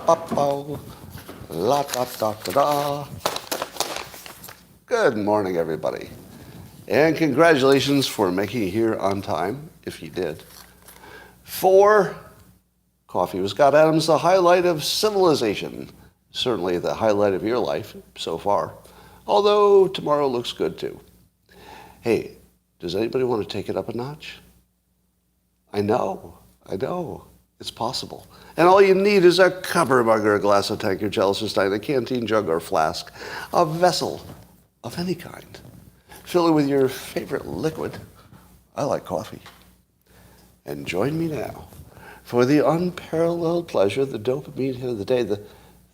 ba la da da da da. Good morning, everybody. And congratulations for making it here on time, if you did. 4, coffee with Scott Adams, the highlight of civilization. Certainly the highlight of your life so far. Although tomorrow looks good too. Hey, does anybody want to take it up a notch? I know. It's possible. And all you need is a cover mug or a glass of tank or chalice or stein, a canteen jug or flask, a vessel of any kind. Fill it with your favorite liquid. I like coffee. And join me now for the unparalleled pleasure, the dopamine hit of the day, the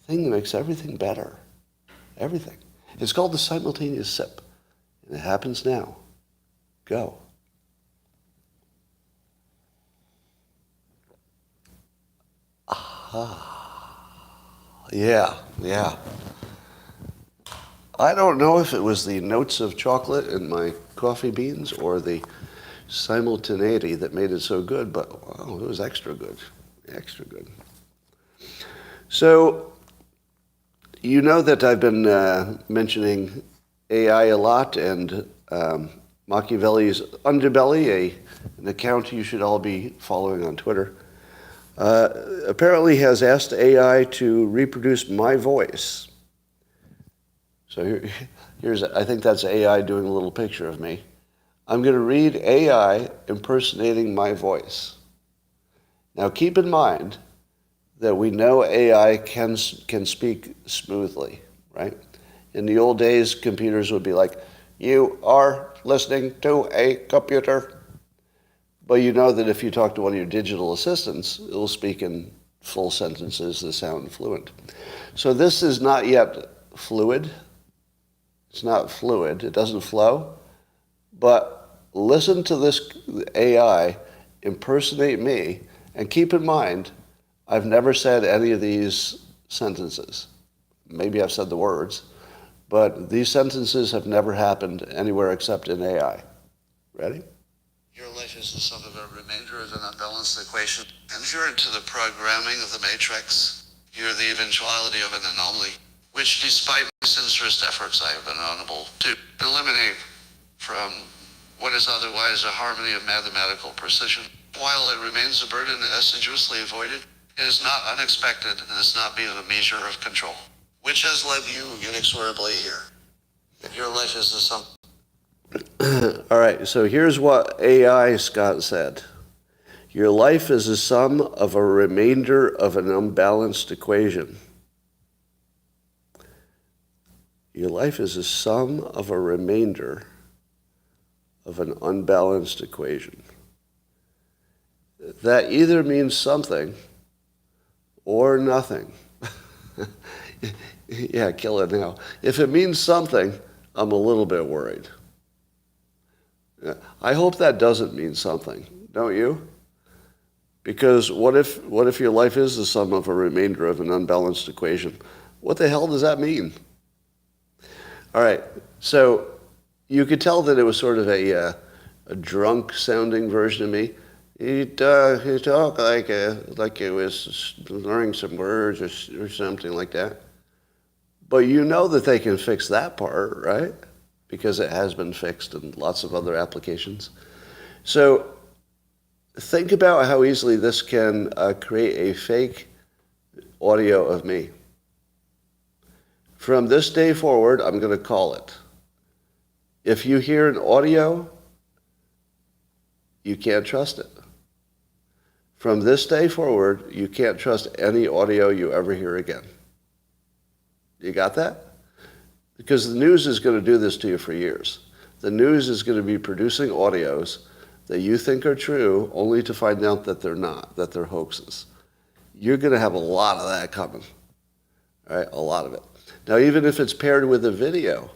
thing that makes everything better. Everything. It's called the simultaneous sip. And it happens now. Go. Yeah. I don't know if it was the notes of chocolate in my coffee beans or the simultaneity that made it so good, but wow, it was extra good. So, you know that I've been mentioning AI a lot, and Machiavelli's Underbelly, an account you should all be following on Twitter, apparently has asked AI to reproduce my voice. So here's, I think that's AI doing a little picture of me. I'm going to read AI impersonating my voice. Now keep in mind that we know AI can speak smoothly, right? In the old days, computers would be like, "You are listening to a computer." But you know that if you talk to one of your digital assistants, it will speak in full sentences that sound fluent. So this is not yet fluid. It's not fluid. It doesn't flow. But listen to this AI impersonate me, and keep in mind, I've never said any of these sentences. Maybe I've said the words, but these sentences have never happened anywhere except in AI. Ready? Your life is the sum of a remainder of an unbalanced equation. And if you're into the programming of the matrix, you're the eventuality of an anomaly, which despite my sincerest efforts I have been unable to eliminate from what is otherwise a harmony of mathematical precision. While it remains a burden assiduously avoided, it is not unexpected and is not beyond a measure of control, which has led you inexorably here. Your life is the sum. All right, so here's what AI Scott said. Your life is the sum of a remainder of an unbalanced equation. Your life is the sum of a remainder of an unbalanced equation. That either means something or nothing. Yeah, kill it now. If it means something, I'm a little bit worried. I hope that doesn't mean something, don't you? Because what if your life is the sum of a remainder of an unbalanced equation? What the hell does that mean? All right, so you could tell that it was sort of a drunk-sounding version of me. He talked like it was learning some words or something like that. But you know that they can fix that part, right? Because it has been fixed in lots of other applications. So think about how easily this can create a fake audio of me. From this day forward, I'm going to call it. If you hear an audio, you can't trust it. From this day forward, you can't trust any audio you ever hear again. You got that? Because the news is going to do this to you for years. The news is going to be producing audios that you think are true, only to find out that they're not, that they're hoaxes. You're going to have a lot of that coming. All right, a lot of it. Now, even if it's paired with a video,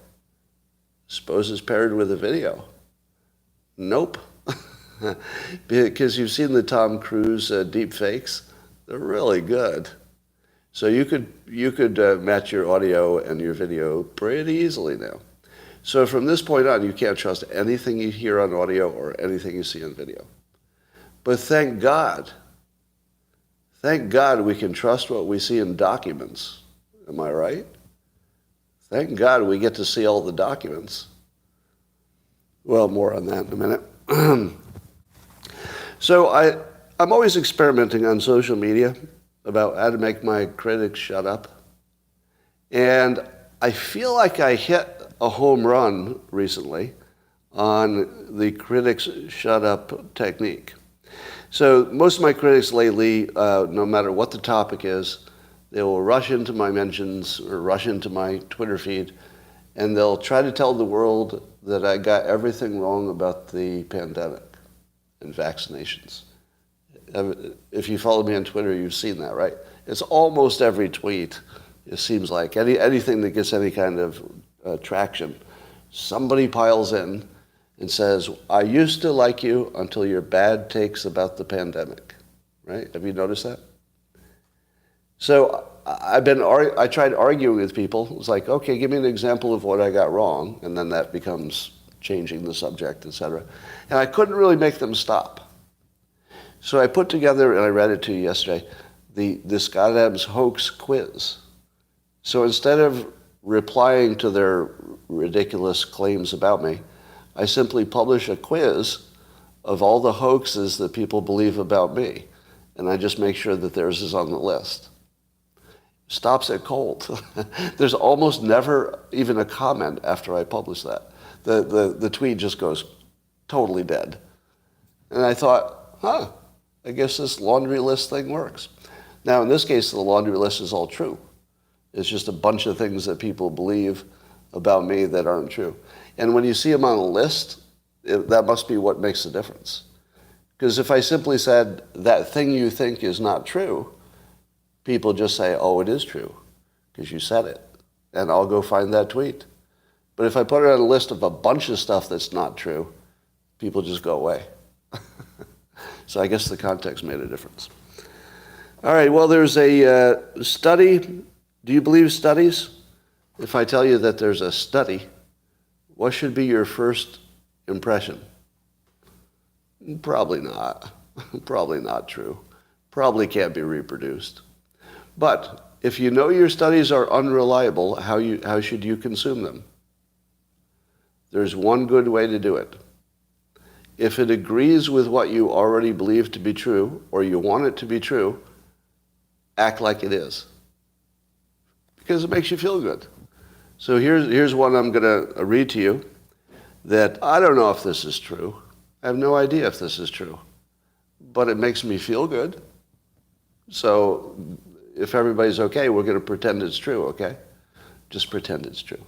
suppose it's paired with a video. Nope. Because you've seen the Tom Cruise deep fakes. They're really good. So you could match your audio and your video pretty easily now. So from this point on, you can't trust anything you hear on audio or anything you see on video. But thank God Thank God we can trust what we see in documents. Am I right? Thank God we get to see all the documents. Well, more on that in a minute. So I'm always experimenting on social media about how to make my critics shut up. And I feel like I hit a home run recently on the critics shut up technique. So most of my critics lately, no matter what the topic is, they will rush into my mentions or rush into my Twitter feed, and they'll try to tell the world that I got everything wrong about the pandemic and vaccinations. If you follow me on Twitter, you've seen that, right? It's almost every tweet, it seems like. Anything that gets any kind of traction, somebody piles in and says, I used to like you until your bad takes about the pandemic, right? Have you noticed that? So I tried arguing with people. It was like, okay, give me an example of what I got wrong, and then that becomes changing the subject, etc. And I couldn't really make them stop. So I put together, and I read it to you yesterday, the Scott Adams hoax quiz. So instead of replying to their ridiculous claims about me, I simply publish a quiz of all the hoaxes that people believe about me, and I just make sure that theirs is on the list. Stops it cold. There's almost never even a comment after I publish that. The tweet just goes totally dead. And I thought, I guess this laundry list thing works. Now, in this case, the laundry list is all true. It's just a bunch of things that people believe about me that aren't true. And when you see them on a list, that must be what makes the difference. Because if I simply said, that thing you think is not true, people just say, oh, it is true, because you said it. And I'll go find that tweet. But if I put it on a list of a bunch of stuff that's not true, people just go away. So I guess the context made a difference. All right, well, there's a study. Do you believe studies? If I tell you that there's a study, what should be your first impression? Probably not. Probably not true. Probably can't be reproduced. But if you know your studies are unreliable, how should you consume them? There's one good way to do it. If it agrees with what you already believe to be true, or you want it to be true, act like it is. Because it makes you feel good. So here's one I'm going to read to you that I don't know if this is true. I have no idea if this is true. But it makes me feel good. So if everybody's okay, we're going to pretend it's true, okay? Just pretend it's true.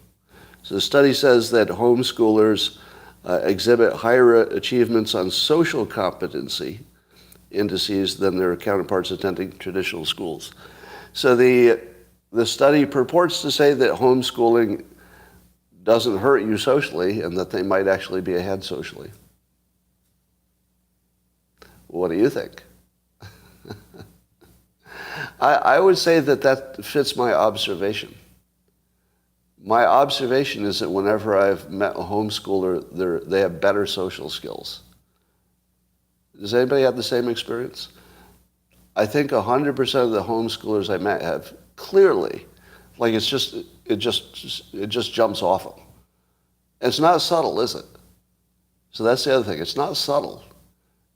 So the study says that homeschoolers exhibit higher achievements on social competency indices than their counterparts attending traditional schools. So the study purports to say that homeschooling doesn't hurt you socially and that they might actually be ahead socially. What do you think? I would say that fits my observation. My observation is that whenever I've met a homeschooler, they have better social skills. Does anybody have the same experience? I think 100% of the homeschoolers I met have clearly, like it just jumps off them. It's not subtle, is it? So that's the other thing. It's not subtle.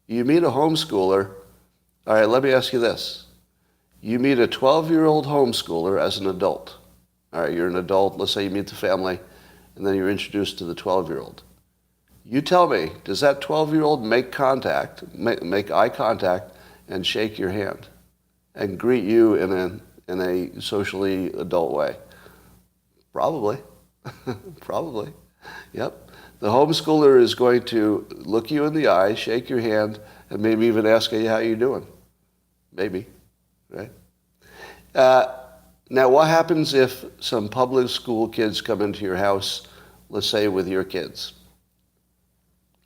You meet a homeschooler. All right, let me ask you this. You meet a 12-year-old homeschooler as an adult. All right, you're an adult. Let's say you meet the family, and then you're introduced to the 12-year-old. You tell me, does that 12-year-old make eye contact, and shake your hand, and greet you in a socially adult way? Probably. Probably. Yep. The homeschooler is going to look you in the eye, shake your hand, and maybe even ask you how you're doing. Maybe. Right? Now, what happens if some public school kids come into your house, let's say with your kids?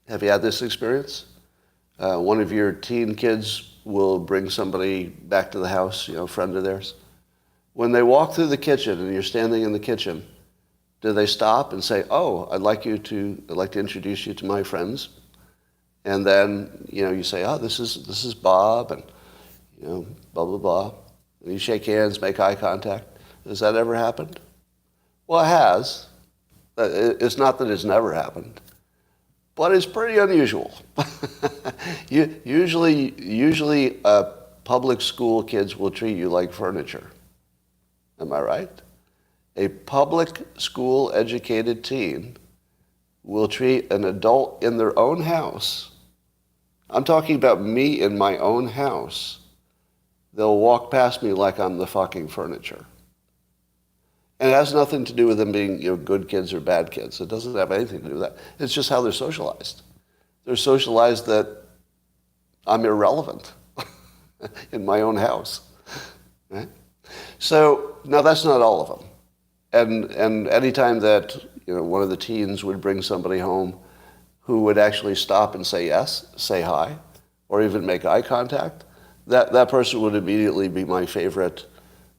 Have you had this experience? One of your teen kids will bring somebody back to the house, a friend of theirs. When they walk through the kitchen and you're standing in the kitchen, do they stop and say, "Oh, I'd like to introduce you to my friends"? And then, you say, "Oh, this is Bob, and blah, blah, blah. And you shake hands, make eye contact. Has that ever happened? Well, it has. It's not that it's never happened, but it's pretty unusual. Usually, public school kids will treat you like furniture. Am I right? A public school educated teen will treat an adult in their own house. I'm talking about me in my own house. They'll walk past me like I'm the fucking furniture. And it has nothing to do with them being good kids or bad kids. It doesn't have anything to do with that. It's just how they're socialized. They're socialized that I'm irrelevant in my own house. Right? So, now that's not all of them. And anytime that one of the teens would bring somebody home who would actually stop and say yes, say hi, or even make eye contact, that person would immediately be my favorite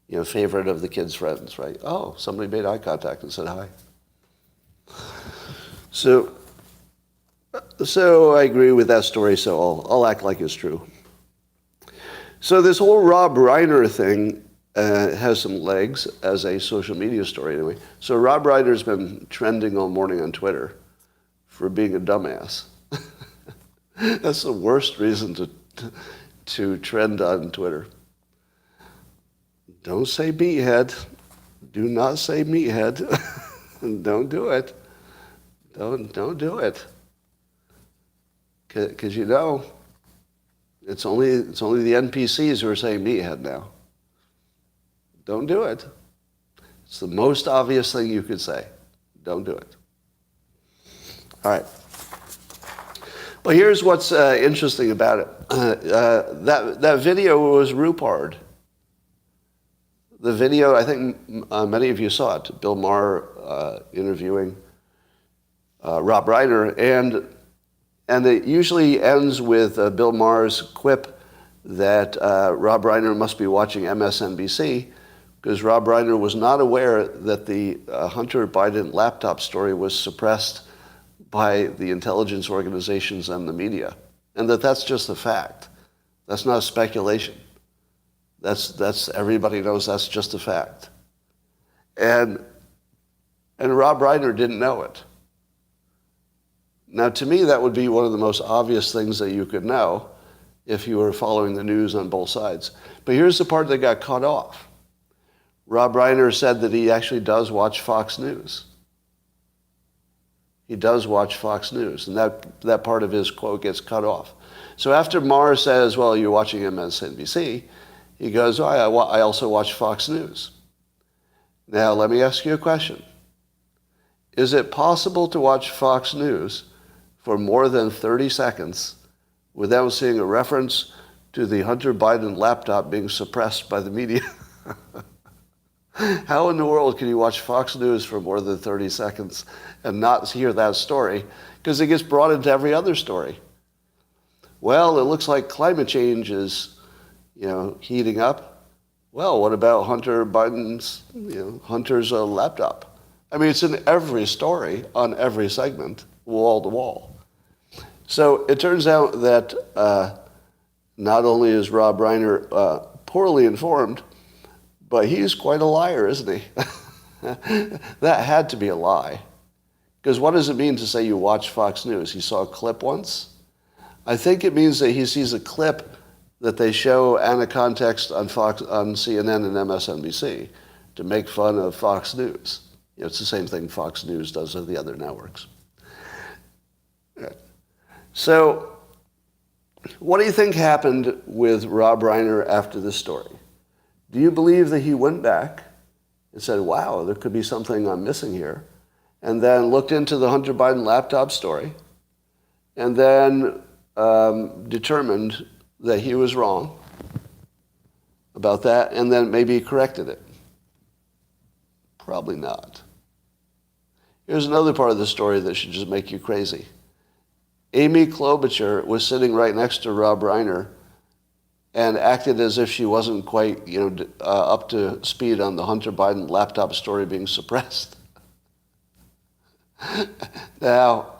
of the kids' friends, right? Oh, somebody made eye contact and said hi. So I agree with that story, so I'll act like it's true. So this whole Rob Reiner thing has some legs as a social media story anyway. So Rob Reiner's been trending all morning on Twitter for being a dumbass. That's the worst reason to trend on Twitter. Don't say meathead. Do not say meathead. Don't do it. Don't do it. Because it's only the NPCs who are saying meathead now. Don't do it. It's the most obvious thing you could say. Don't do it. All right. Well, here's what's interesting about it. That video was Rupard. The video, I think many of you saw it. Bill Maher interviewing Rob Reiner, and it usually ends with Bill Maher's quip that Rob Reiner must be watching MSNBC because Rob Reiner was not aware that the Hunter Biden laptop story was suppressed by the intelligence organizations and the media, and that's just a fact. That's not speculation. That's everybody knows that's just a fact. And Rob Reiner didn't know it. Now, to me, that would be one of the most obvious things that you could know if you were following the news on both sides. But here's the part that got cut off. Rob Reiner said that he actually does watch Fox News. He does watch Fox News, and that part of his quote gets cut off. So after Maher says, well, you're watching MSNBC, he goes, oh, I also watch Fox News. Now, let me ask you a question. Is it possible to watch Fox News for more than 30 seconds without seeing a reference to the Hunter Biden laptop being suppressed by the media? How in the world can you watch Fox News for more than 30 seconds and not hear that story? Because it gets brought into every other story. Well, it looks like climate change is heating up. Well, what about Hunter Biden's, Hunter's laptop? I mean, it's in every story on every segment, wall to wall. So it turns out that not only is Rob Reiner poorly informed, but he's quite a liar, isn't he? That had to be a lie. Because what does it mean to say you watch Fox News? He saw a clip once? I think it means that he sees a clip that they show out of context on CNN and MSNBC to make fun of Fox News. It's the same thing Fox News does with the other networks. So, what do you think happened with Rob Reiner after this story? Do you believe that he went back and said, wow, there could be something I'm missing here, and then looked into the Hunter Biden laptop story, and then determined that he was wrong about that, and then maybe corrected it? Probably not. Here's another part of the story that should just make you crazy. Amy Klobuchar was sitting right next to Rob Reiner and acted as if she wasn't quite, up to speed on the Hunter Biden laptop story being suppressed. Now,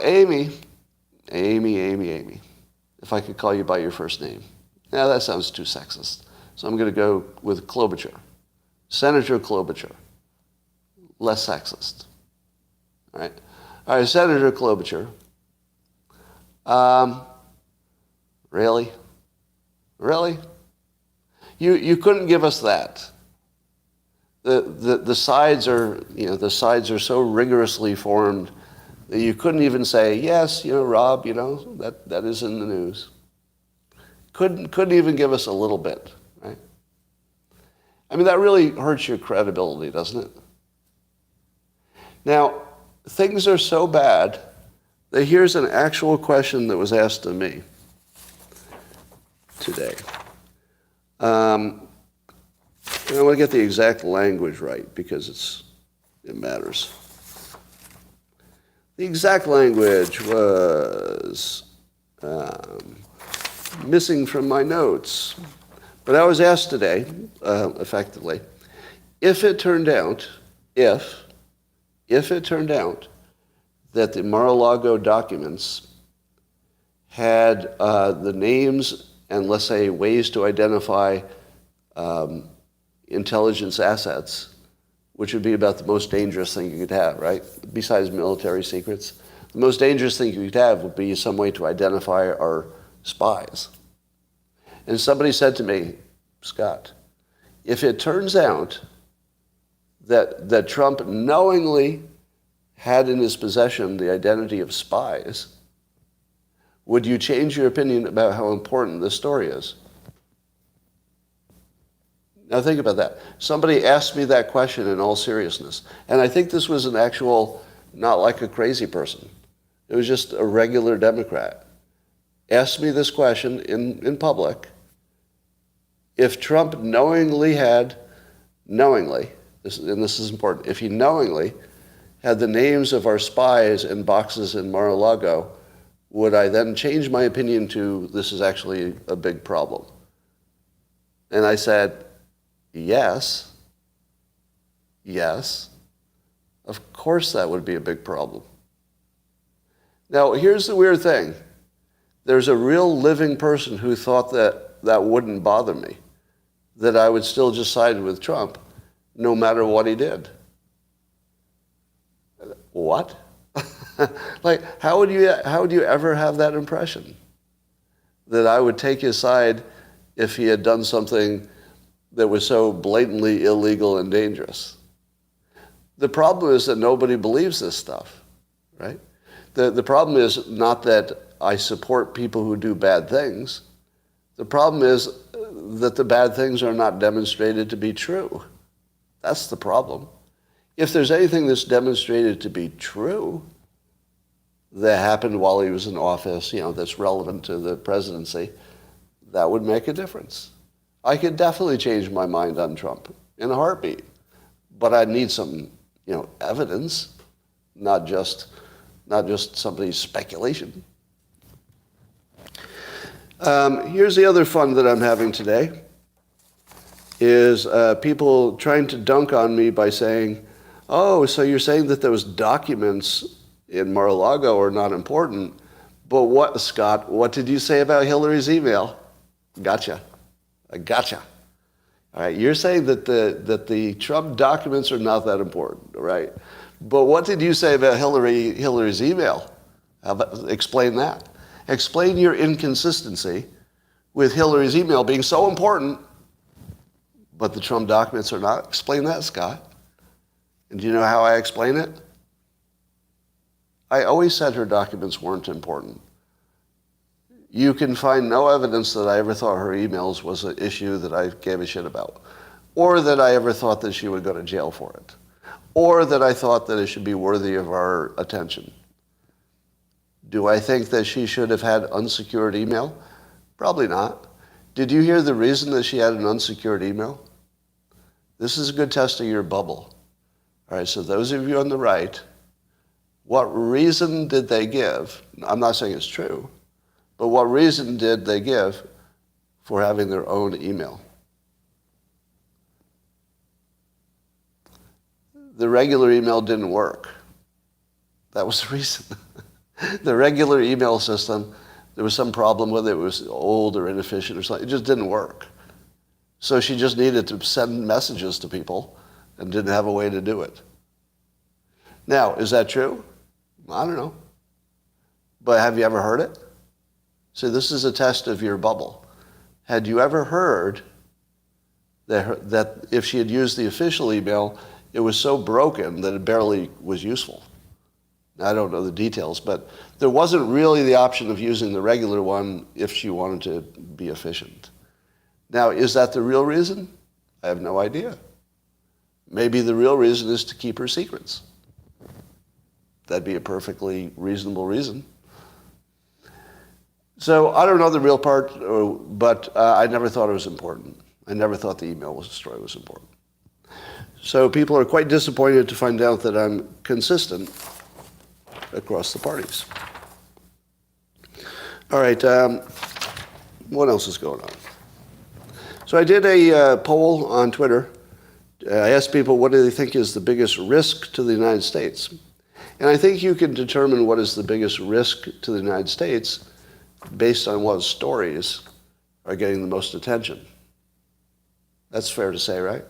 Amy, if I could call you by your first name, Now that sounds too sexist. So I'm going to go with Klobuchar. Senator Klobuchar. Less sexist. All right, Senator Klobuchar. Really? Really? You couldn't give us that. The sides are so rigorously formed that you couldn't even say, yes, Rob, that is in the news. Couldn't even give us a little bit, right? I mean, that really hurts your credibility, doesn't it? Now, things are so bad that here's an actual question that was asked of me today. And I want to get the exact language right because it matters. The exact language was missing from my notes. But I was asked today, effectively, if it turned out that the Mar-a-Lago documents had the names and, let's say, ways to identify intelligence assets, which would be about the most dangerous thing you could have, right? Besides military secrets. The most dangerous thing you could have would be some way to identify our spies. And somebody said to me, Scott, if it turns out that Trump knowingly had in his possession the identity of spies, would you change your opinion about how important this story is? Now think about that. Somebody asked me that question in all seriousness. And I think this was an actual, not like a crazy person. It was just a regular Democrat. Asked me this question in public. If Trump knowingly, and this is important, if he knowingly had the names of our spies in boxes in Mar-a-Lago, would I then change my opinion to this is actually a big problem? And I said, yes, of course that would be a big problem. Now, here's the weird thing. There's a real living person who thought that wouldn't bother me, that I would still just side with Trump no matter what he did. What? Like, how would you ever have that impression? That I would take his side if he had done something that was so blatantly illegal and dangerous. The problem is that nobody believes this stuff, right? The problem is not that I support people who do bad things. The problem is that the bad things are not demonstrated to be true. That's the problem. If there's anything that's demonstrated to be true that happened while he was in office, that's relevant to the presidency, that would make a difference. I could definitely change my mind on Trump in a heartbeat, but I'd need some, evidence, not just somebody's speculation. Here's the other fun that I'm having today, is people trying to dunk on me by saying, oh, so you're saying that those documents in Mar-a-Lago are not important, but what, Scott, what did you say about Hillary's email? Gotcha. I gotcha. All right, you're saying that the Trump documents are not that important, right? But what did you say about Hillary's email? Explain that. Explain your inconsistency with Hillary's email being so important, but the Trump documents are not. Explain that, Scott. And do you know how I explain it? I always said her documents weren't important. You can find no evidence that I ever thought her emails was an issue that I gave a shit about, or that I ever thought that she would go to jail for it, or that I thought that it should be worthy of our attention. Do I think that she should have had unsecured email? Probably not. Did you hear the reason that she had an unsecured email? This is a good test of your bubble. All right, so those of you on the right, what reason did they give? I'm not saying it's true, but what reason did they give for having their own email? The regular email didn't work. That was the reason. The regular email system there was some problem with it. It was old or inefficient or something. It just didn't work. So she just needed to send messages to people and didn't have a way to do it. Now, is that true? I don't know. But have you ever heard it? So this is a test of your bubble. Had you ever heard that if she had used the official email, it was so broken that it barely was useful? I don't know the details, but there wasn't really the option of using the regular one if she wanted to be efficient. Now, is that the real reason? I have no idea. Maybe the real reason is to keep her secrets. That'd be a perfectly reasonable reason. So I don't know the real part, but I never thought it was important. I never thought the email story was important. So people are quite disappointed to find out that I'm consistent across the parties. All right, what else is going on? So I did a poll on Twitter. I asked people what do they think is the biggest risk to the United States. And I think you can determine what is the biggest risk to the United States based on what stories are getting the most attention. That's fair to say, right?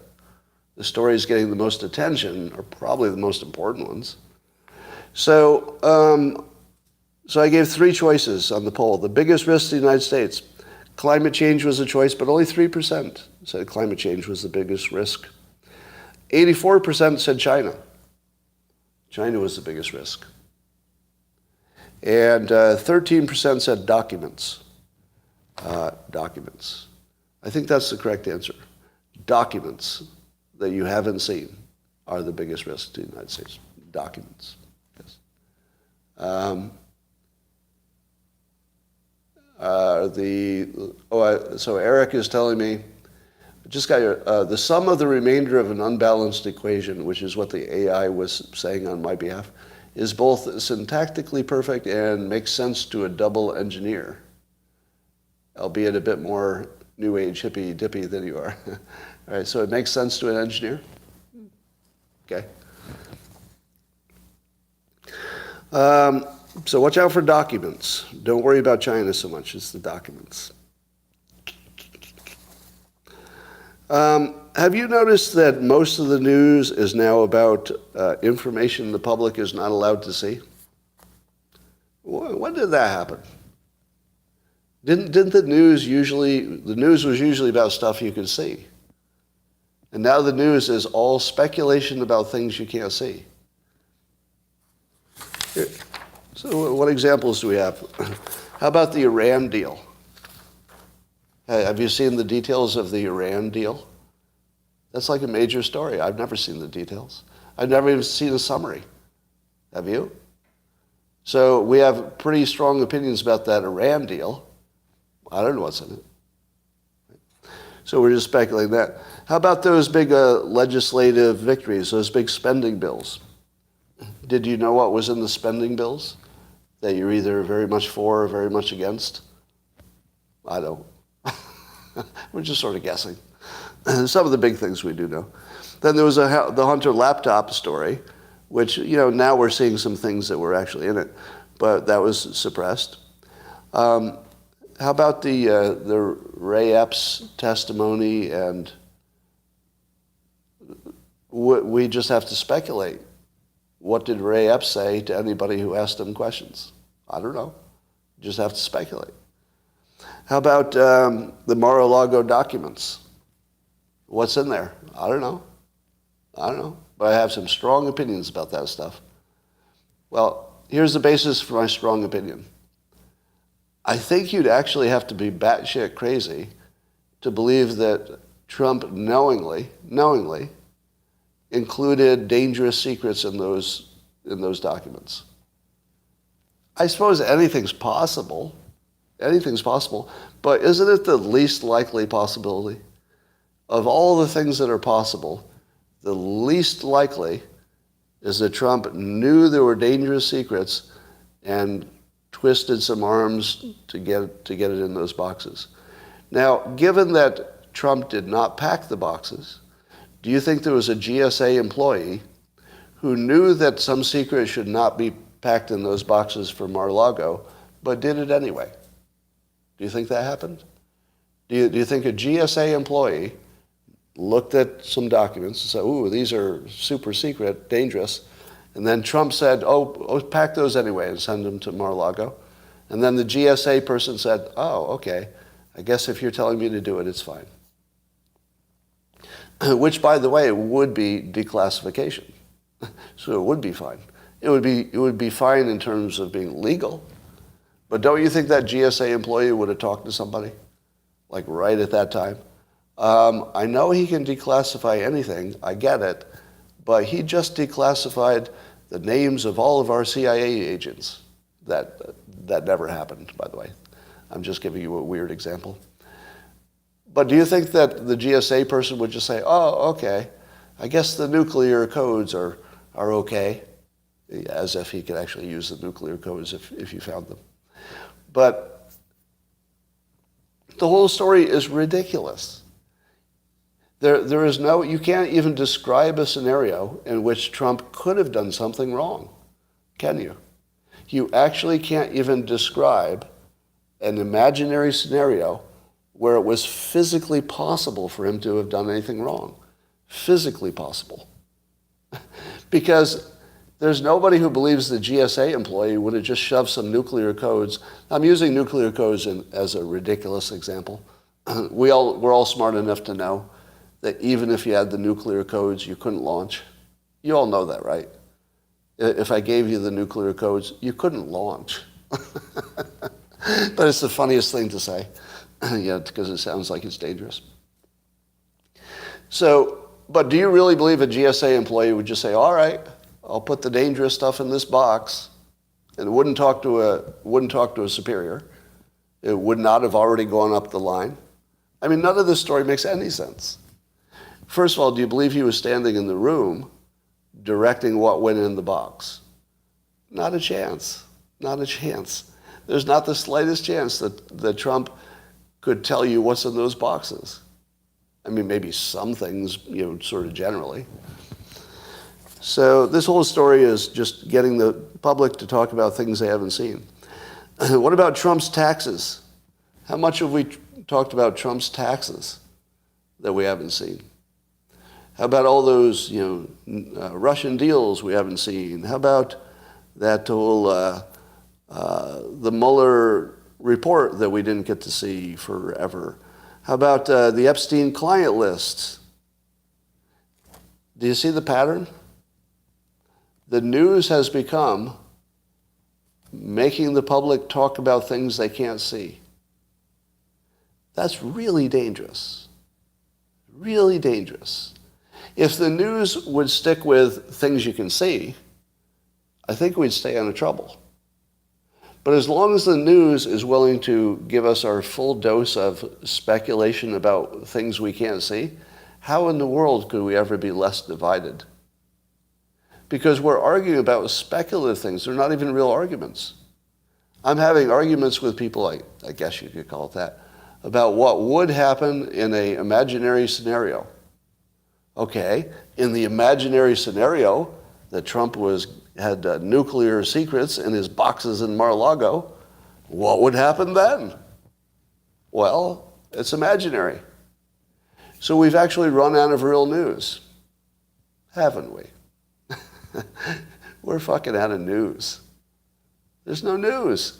The stories getting the most attention are probably the most important ones. So I gave 3 choices on the poll. The biggest risk to the United States. Climate change was a choice, but only 3% said climate change was the biggest risk. 84% said China. China was the biggest risk. And 13% said documents. Documents. I think that's the correct answer. Documents that you haven't seen are the biggest risk to the United States. Documents. Yes. So Eric is telling me, just got the sum of the remainder of an unbalanced equation, which is what the AI was saying on my behalf, is both syntactically perfect and makes sense to a double engineer, albeit a bit more new age hippy dippy than you are. All right, so it makes sense to an engineer? Okay. So watch out for documents. Don't worry about China so much, it's the documents. Have you noticed that most of the news is now about information the public is not allowed to see? When did that happen? Didn't the news was usually about stuff you could see. And now the news is all speculation about things you can't see. Here. So what examples do we have? How about the Iran deal? Have you seen the details of the Iran deal? That's like a major story. I've never seen the details. I've never even seen a summary. Have you? So we have pretty strong opinions about that Iran deal. I don't know what's in it. So we're just speculating that. How about those big legislative victories, those big spending bills? Did you know what was in the spending bills that you're either very much for or very much against? I don't. We're just sort of guessing. Some of the big things we do know. Then there was the Hunter laptop story, which, now we're seeing some things that were actually in it, but that was suppressed. How about the Ray Epps testimony? And we just have to speculate. What did Ray Epps say to anybody who asked him questions? I don't know. You just have to speculate. How about the Mar-a-Lago documents? What's in there? I don't know. But I have some strong opinions about that stuff. Well, here's the basis for my strong opinion. I think you'd actually have to be batshit crazy to believe that Trump knowingly included dangerous secrets in those documents. I suppose anything's possible. Anything's possible. But isn't it the least likely possibility? Of all the things that are possible, the least likely is that Trump knew there were dangerous secrets and twisted some arms to get it in those boxes. Now, given that Trump did not pack the boxes, do you think there was a GSA employee who knew that some secret should not be packed in those boxes for Mar-a-Lago, but did it anyway? Do you think that happened? Do you think a GSA employee looked at some documents and said, ooh, these are super secret, dangerous, and then Trump said, oh, pack those anyway and send them to Mar-a-Lago? And then the GSA person said, oh, okay, I guess if you're telling me to do it, it's fine. Which, by the way, would be declassification. So it would be fine. It would be fine in terms of being legal. But don't you think that GSA employee would have talked to somebody, like right at that time? I know he can declassify anything, I get it, but he just declassified the names of all of our CIA agents. That never happened, by the way. I'm just giving you a weird example. But do you think that the GSA person would just say, oh, okay, I guess the nuclear codes are okay, as if he could actually use the nuclear codes if you found them. But the whole story is ridiculous. There is no, you can't even describe a scenario in which Trump could have done something wrong, can you? You actually can't even describe an imaginary scenario where it was physically possible for him to have done anything wrong. Physically possible. Because there's nobody who believes the GSA employee would have just shoved some nuclear codes. I'm using nuclear codes as a ridiculous example. We're all smart enough to know that even if you had the nuclear codes, you couldn't launch. You all know that, right? If I gave you the nuclear codes, you couldn't launch. But it's the funniest thing to say, because it sounds like it's dangerous. So, but do you really believe a GSA employee would just say, all right, I'll put the dangerous stuff in this box, and wouldn't talk to a superior? It would not have already gone up the line. I mean, none of this story makes any sense. First of all, do you believe he was standing in the room directing what went in the box? Not a chance. Not a chance. There's not the slightest chance that Trump could tell you what's in those boxes. I mean, maybe some things, sort of generally. So this whole story is just getting the public to talk about things they haven't seen. What about Trump's taxes? How much have we talked about Trump's taxes that we haven't seen? How about all those, Russian deals we haven't seen? How about that whole the Mueller report that we didn't get to see forever? How about the Epstein client list? Do you see the pattern? The news has become making the public talk about things they can't see. That's really dangerous. Really dangerous. If the news would stick with things you can see, I think we'd stay out of trouble. But as long as the news is willing to give us our full dose of speculation about things we can't see, how in the world could we ever be less divided? Because we're arguing about speculative things. They're not even real arguments. I'm having arguments with people, I guess you could call it that, about what would happen in an imaginary scenario. Okay, in the imaginary scenario that Trump had nuclear secrets in his boxes in Mar-a-Lago, what would happen then? Well, it's imaginary. So we've actually run out of real news, haven't we? We're fucking out of news. There's no news.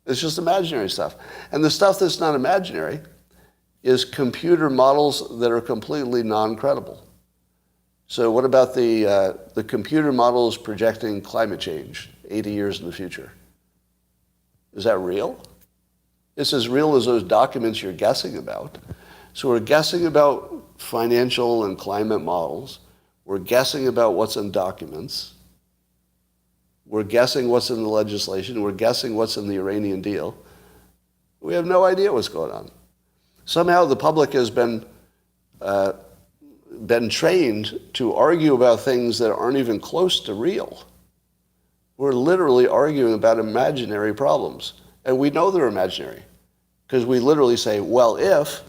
It's just imaginary stuff. And the stuff that's not imaginary is computer models that are completely non-credible. So what about the computer models projecting climate change 80 years in the future? Is that real? It's as real as those documents you're guessing about. So we're guessing about financial and climate models. We're guessing about what's in documents. We're guessing what's in the legislation. We're guessing what's in the Iranian deal. We have no idea what's going on. Somehow the public has been trained to argue about things that aren't even close to real. We're literally arguing about imaginary problems. And we know they're imaginary because we literally say, well, if,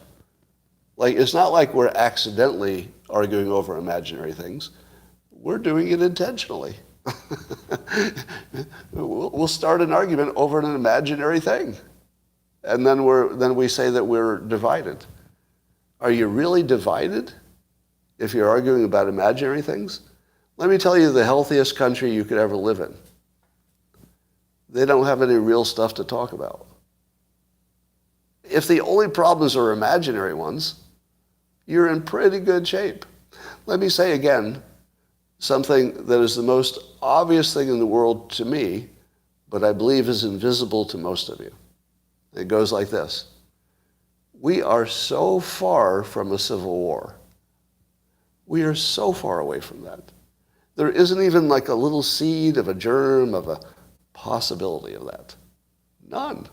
it's not like we're accidentally arguing over imaginary things. We're doing it intentionally. We'll start an argument over an imaginary thing. And then we say that we're divided. Are you really divided if you're arguing about imaginary things? Let me tell you the healthiest country you could ever live in. They don't have any real stuff to talk about. If the only problems are imaginary ones, you're in pretty good shape. Let me say again something that is the most obvious thing in the world to me, but I believe is invisible to most of you. It goes like this. We are so far from a civil war. We are so far away from that. There isn't even like a little seed of a germ of a possibility of that. None.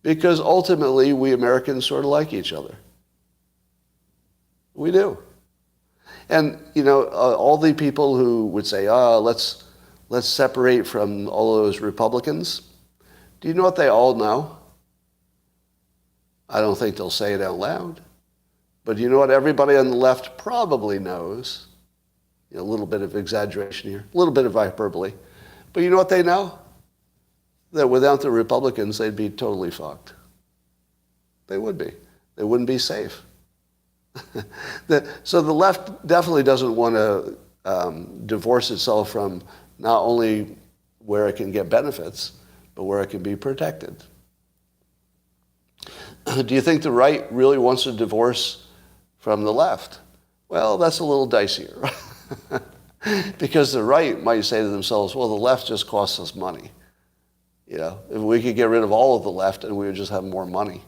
Because ultimately, we Americans sort of like each other. We do. And, all the people who would say, let's separate from all those Republicans, do you know what they all know? I don't think they'll say it out loud. But you know what everybody on the left probably knows? A little bit of exaggeration here, a little bit of hyperbole. But you know what they know? That without the Republicans, they'd be totally fucked. They would be. They wouldn't be safe. So the left definitely doesn't want to divorce itself from not only where it can get benefits, but where it can be protected. Do you think the right really wants a divorce from the left? Well, that's a little dicier. Because the right might say to themselves, well, the left just costs us money. If we could get rid of all of the left and we would just have more money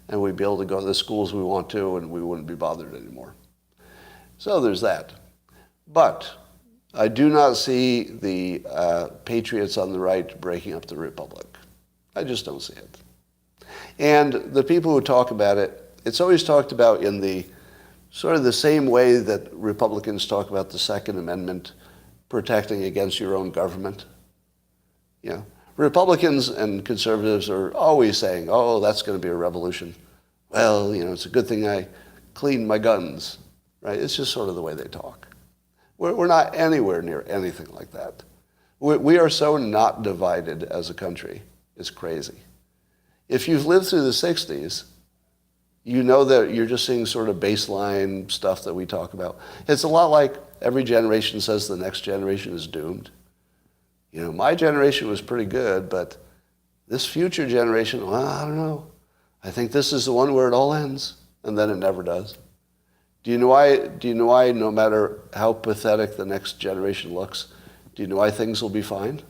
and we'd be able to go to the schools we want to and we wouldn't be bothered anymore. So there's that. But I do not see the patriots on the right breaking up the republic. I just don't see it. And the people who talk about it, it's always talked about in the sort of the same way that Republicans talk about the Second Amendment protecting against your own government. Republicans and conservatives are always saying, oh, that's going to be a revolution. Well, it's a good thing I cleaned my guns, right? It's just sort of the way they talk. We're not anywhere near anything like that. We are so not divided as a country. It's crazy. If you've lived through the 60s, you know that you're just seeing sort of baseline stuff that we talk about. It's a lot like every generation says the next generation is doomed. My generation was pretty good, but this future generation, well, I don't know. I think this is the one where it all ends, and then it never does. Do you know why no matter how pathetic the next generation looks, do you know why things will be fine?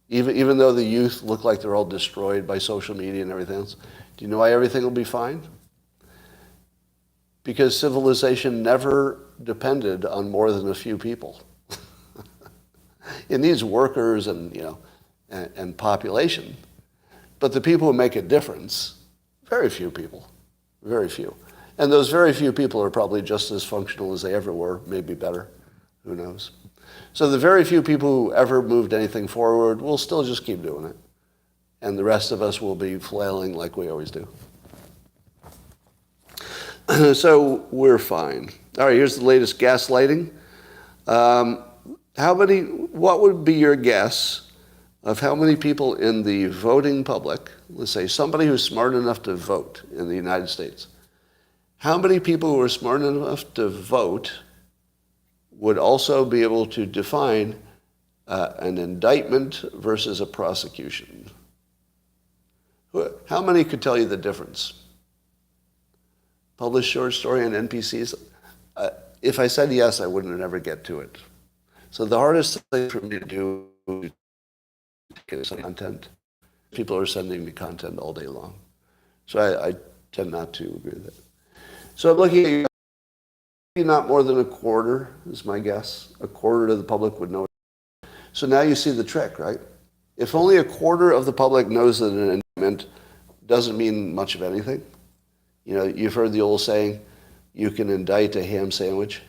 Even though the youth look like they're all destroyed by social media and everything else, do you know why everything will be fine? Because civilization never depended on more than a few people. It needs workers and population. But the people who make a difference, very few people, very few. And those very few people are probably just as functional as they ever were, maybe better, who knows. So the very few people who ever moved anything forward will still just keep doing it. And the rest of us will be flailing like we always do. So we're fine. All right, here's the latest gaslighting. What would be your guess of how many people in the voting public, let's say somebody who's smart enough to vote in the United States, how many people who are smart enough to vote would also be able to define an indictment versus a prosecution? How many could tell you the difference? Published short story on NPCs? If I said yes, I wouldn't ever get to it. So the hardest thing for me to do is content. People are sending me content all day long. So I tend not to agree with it. So I'm looking at not more than a quarter is my guess. A quarter of the public would know it. So now you see the trick, right? If only a quarter of the public knows that an indictment doesn't mean much of anything. You've heard the old saying, you can indict a ham sandwich.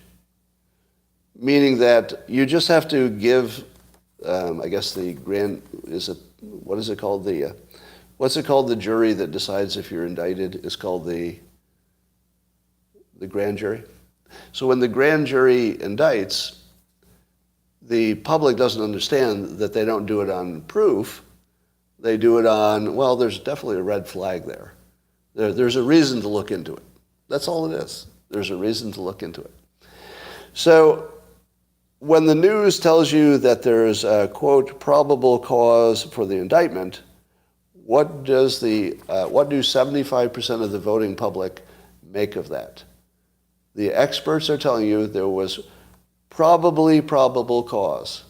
Meaning that you just have to give, I guess the what's it called? The jury that decides if you're indicted is called the grand jury. So when the grand jury indicts, the public doesn't understand that they don't do it on proof. They do it on, well, there's definitely a red flag there. There's a reason to look into it. That's all it is. There's a reason to look into it. So when the news tells you that there's a, quote, probable cause for the indictment, what do 75% of the voting public make of that? The experts are telling you there was probably probable cause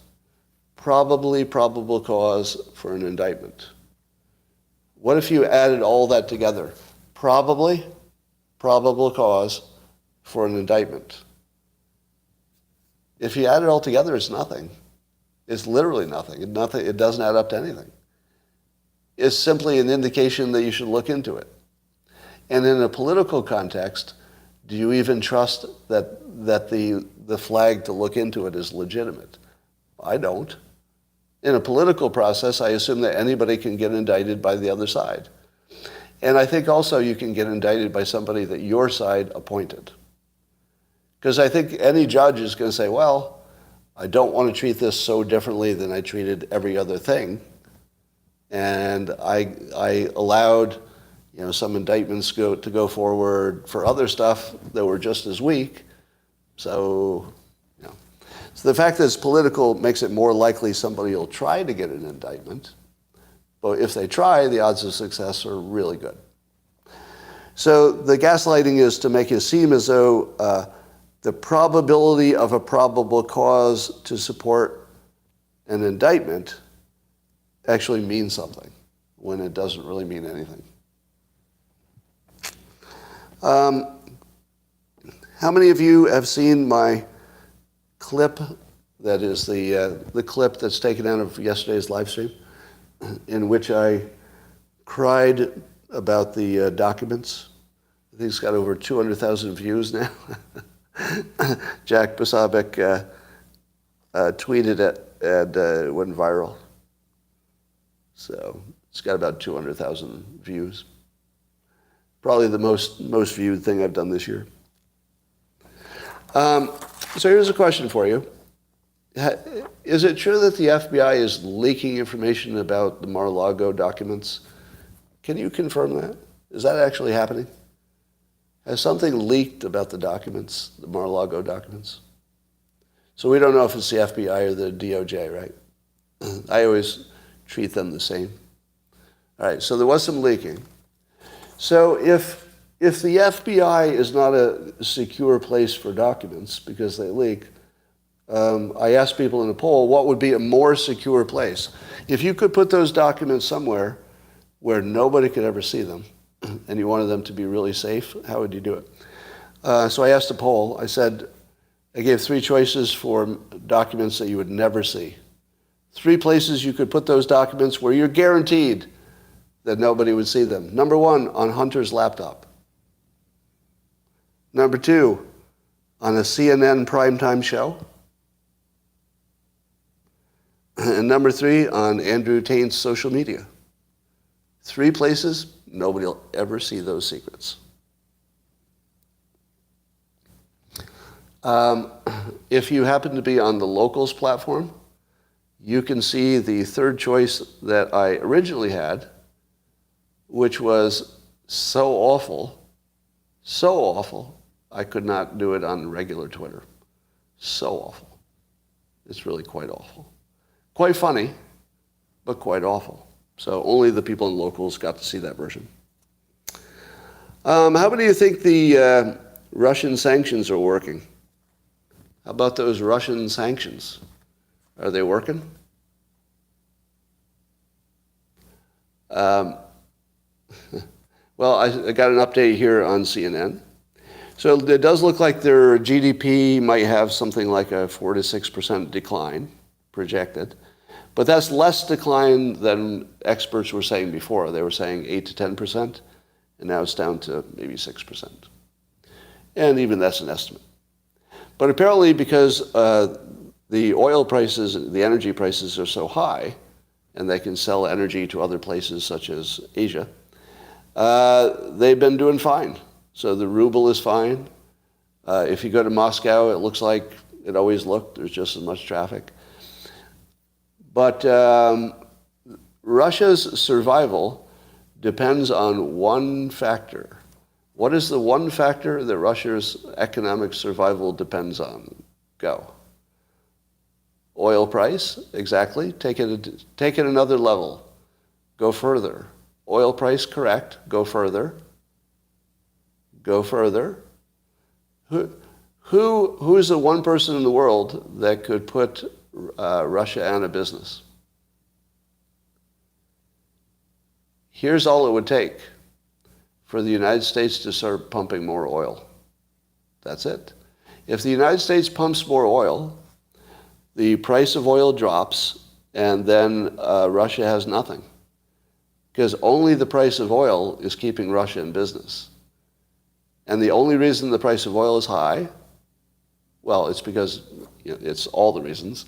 for an indictment. What if you added all that together? Probable cause for an indictment. If you add it all together, it's nothing. It's literally nothing. It doesn't add up to anything. It's simply an indication that you should look into it. And in a political context, do you even trust that the flag to look into it is legitimate? I don't. In a political process, I assume that anybody can get indicted by the other side. And I think also you can get indicted by somebody that your side appointed. Because I think any judge is going to say, well, I don't want to treat this so differently than I treated every other thing. And I allowed some indictments to go forward for other stuff that were just as weak. So the fact that it's political makes it more likely somebody will try to get an indictment. But if they try, the odds of success are really good. So the gaslighting is to make it seem as though the probability of a probable cause to support an indictment actually means something when it doesn't really mean anything. How many of you have seen my clip that is the clip that's taken out of yesterday's live stream, in which I cried about the documents? I think it's got over 200,000 views now. Jack Posobiec tweeted it and it went viral. So it's got about 200,000 views. Probably the most viewed thing I've done this year. So here's a question for you. Is it true that the FBI is leaking information about the Mar-a-Lago documents? Can you confirm that? Is that actually happening? Has something leaked about the documents, the Mar-a-Lago documents? So we don't know if it's the FBI or the DOJ, right? I always treat them the same. All right, so there was some leaking. So if the FBI is not a secure place for documents because they leak, I asked people in a poll, what would be a more secure place? If you could put those documents somewhere where nobody could ever see them, and you wanted them to be really safe, how would you do it? So I asked a poll. I gave 3 choices for documents that you would never see. 3 places you could put those documents where you're guaranteed that nobody would see them. Number 1, on Hunter's laptop. Number 2, on a CNN primetime show. And number 3, on Andrew Taint's social media. 3 places, nobody will ever see those secrets. If you happen to be on the Locals platform, you can see the 3rd choice that I originally had, which was so awful, I could not do it on regular Twitter. So awful. It's really quite awful. Quite funny, but quite awful. So only the people in Locals got to see that version. How many of you think the Russian sanctions are working? How about those Russian sanctions? Are they working? Well, I got an update here on CNN. So it does look like their GDP might have something like a 4 to 6% decline projected. But that's less decline than experts were saying before. They were saying 8 to 10%, and now it's down to maybe 6%. And even that's an estimate. But apparently because the oil prices, the energy prices are so high, and they can sell energy to other places such as Asia, they've been doing fine. So the ruble is fine. If you go to Moscow, it looks like it always looked. There's just as much traffic. But Russia's survival depends on one factor. What is the one factor that Russia's economic survival depends on? Go. Oil price, exactly. Take it another level. Go further. Oil price, correct. Go further. Go further. Who is the one person in the world that could put Russia out of business? Here's all it would take for the United States to start pumping more oil. That's it. If the United States pumps more oil, the price of oil drops, and then Russia has nothing. Because only the price of oil is keeping Russia in business. And the only reason the price of oil is high, well, it's because it's all the reasons,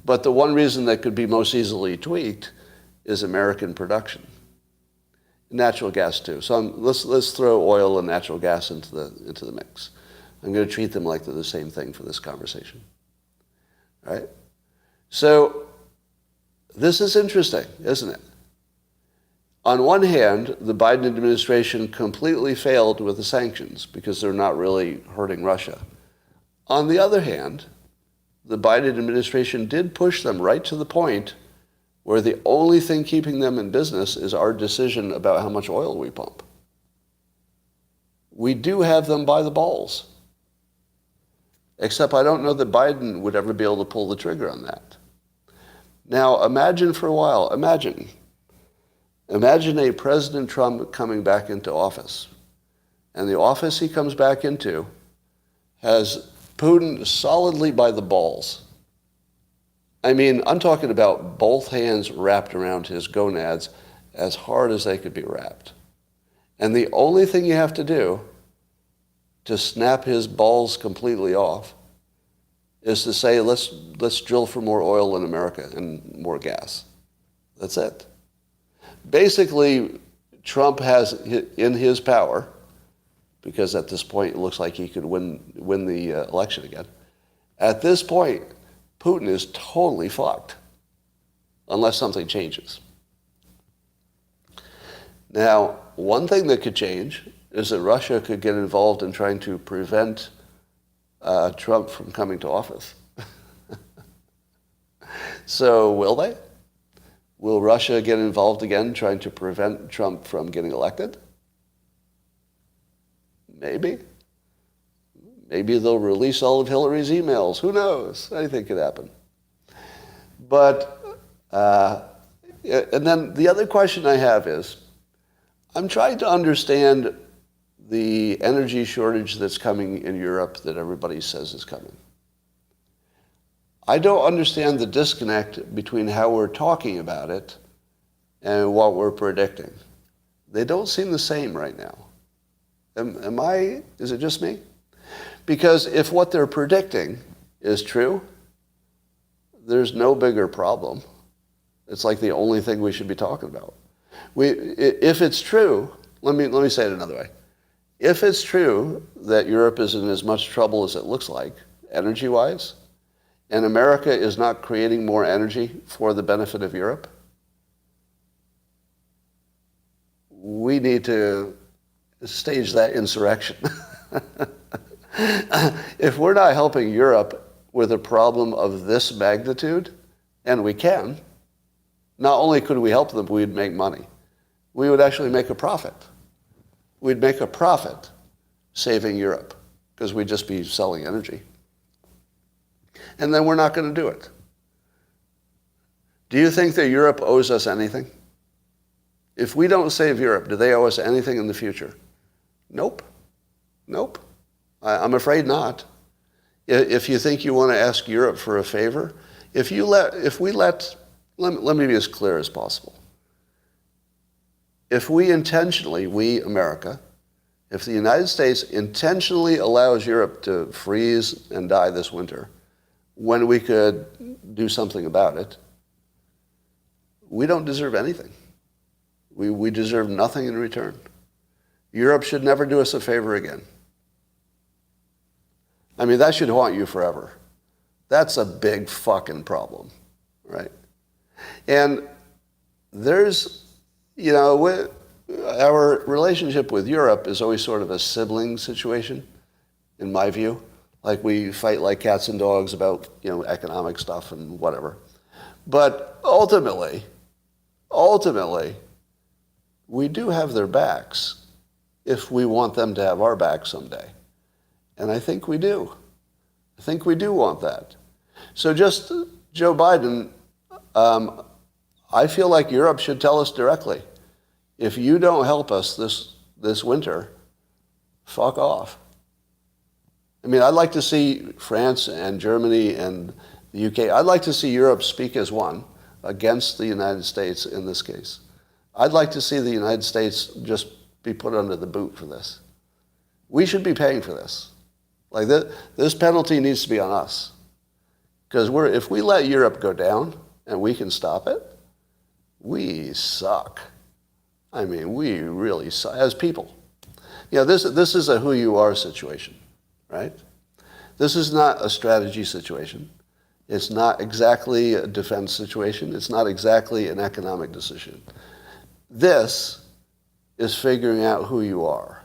but the one reason that could be most easily tweaked is American production. Natural gas too. So let's throw oil and natural gas into the mix. I'm going to treat them like they're the same thing for this conversation. All right? So this is interesting, isn't it? On one hand, the Biden administration completely failed with the sanctions because they're not really hurting Russia. On the other hand, the Biden administration did push them right to the point where the only thing keeping them in business is our decision about how much oil we pump. We do have them by the balls. Except I don't know that Biden would ever be able to pull the trigger on that. Now, imagine for a while, imagine a President Trump coming back into office. And the office he comes back into has Putin solidly by the balls. I mean, I'm talking about both hands wrapped around his gonads as hard as they could be wrapped. And the only thing you have to do to snap his balls completely off is to say, let's drill for more oil in America and more gas. That's it. Basically, Trump has in his power, because at this point it looks like he could win the election again. At this point, Putin is totally fucked, unless something changes. Now, one thing that could change is that Russia could get involved in trying to prevent Trump from coming to office. So will they? Will Russia get involved again trying to prevent Trump from getting elected? Maybe. Maybe they'll release all of Hillary's emails. Who knows? Anything could happen. But, and then the other question I have is, I'm trying to understand the energy shortage that's coming in Europe that everybody says is coming. I don't understand the disconnect between how we're talking about it and what we're predicting. They don't seem the same right now. Is it just me? Because if what they're predicting is true, there's no bigger problem. It's like the only thing we should be talking about. If it's true, let me say it another way. If it's true that Europe is in as much trouble as it looks like, energy-wise, and America is not creating more energy for the benefit of Europe, we need to stage that insurrection. If we're not helping Europe with a problem of this magnitude, and we can, not only could we help them, we'd make money. We would actually make a profit. We'd make a profit saving Europe because we'd just be selling energy. And then we're not going to do it. Do you think that Europe owes us anything? If we don't save Europe, do they owe us anything in the future? Nope. Nope. I'm afraid not. If you think you want to ask Europe for a favor, let me be as clear as possible. If we America, if the United States intentionally allows Europe to freeze and die this winter, when we could do something about it, we don't deserve anything. We deserve nothing in return. Europe should never do us a favor again. I mean, that should haunt you forever. That's a big fucking problem, right? And there's, you know, our relationship with Europe is always sort of a sibling situation, in my view. Like we fight like cats and dogs about, you know, economic stuff and whatever. But ultimately, we do have their backs if we want them to have our back someday. And I think we do. I think we do want that. So just Joe Biden, I feel like Europe should tell us directly, if you don't help us this winter, fuck off. I mean, I'd like to see France and Germany and the UK, I'd like to see Europe speak as one against the United States in this case. I'd like to see the United States just be put under the boot for this. We should be paying for this. Like this penalty needs to be on us. Because if we let Europe go down and we can stop it, we suck. I mean, we really suck as people. You know, this is a who you are situation, right? This is not a strategy situation. It's not exactly a defense situation. It's not exactly an economic decision. This is figuring out who you are,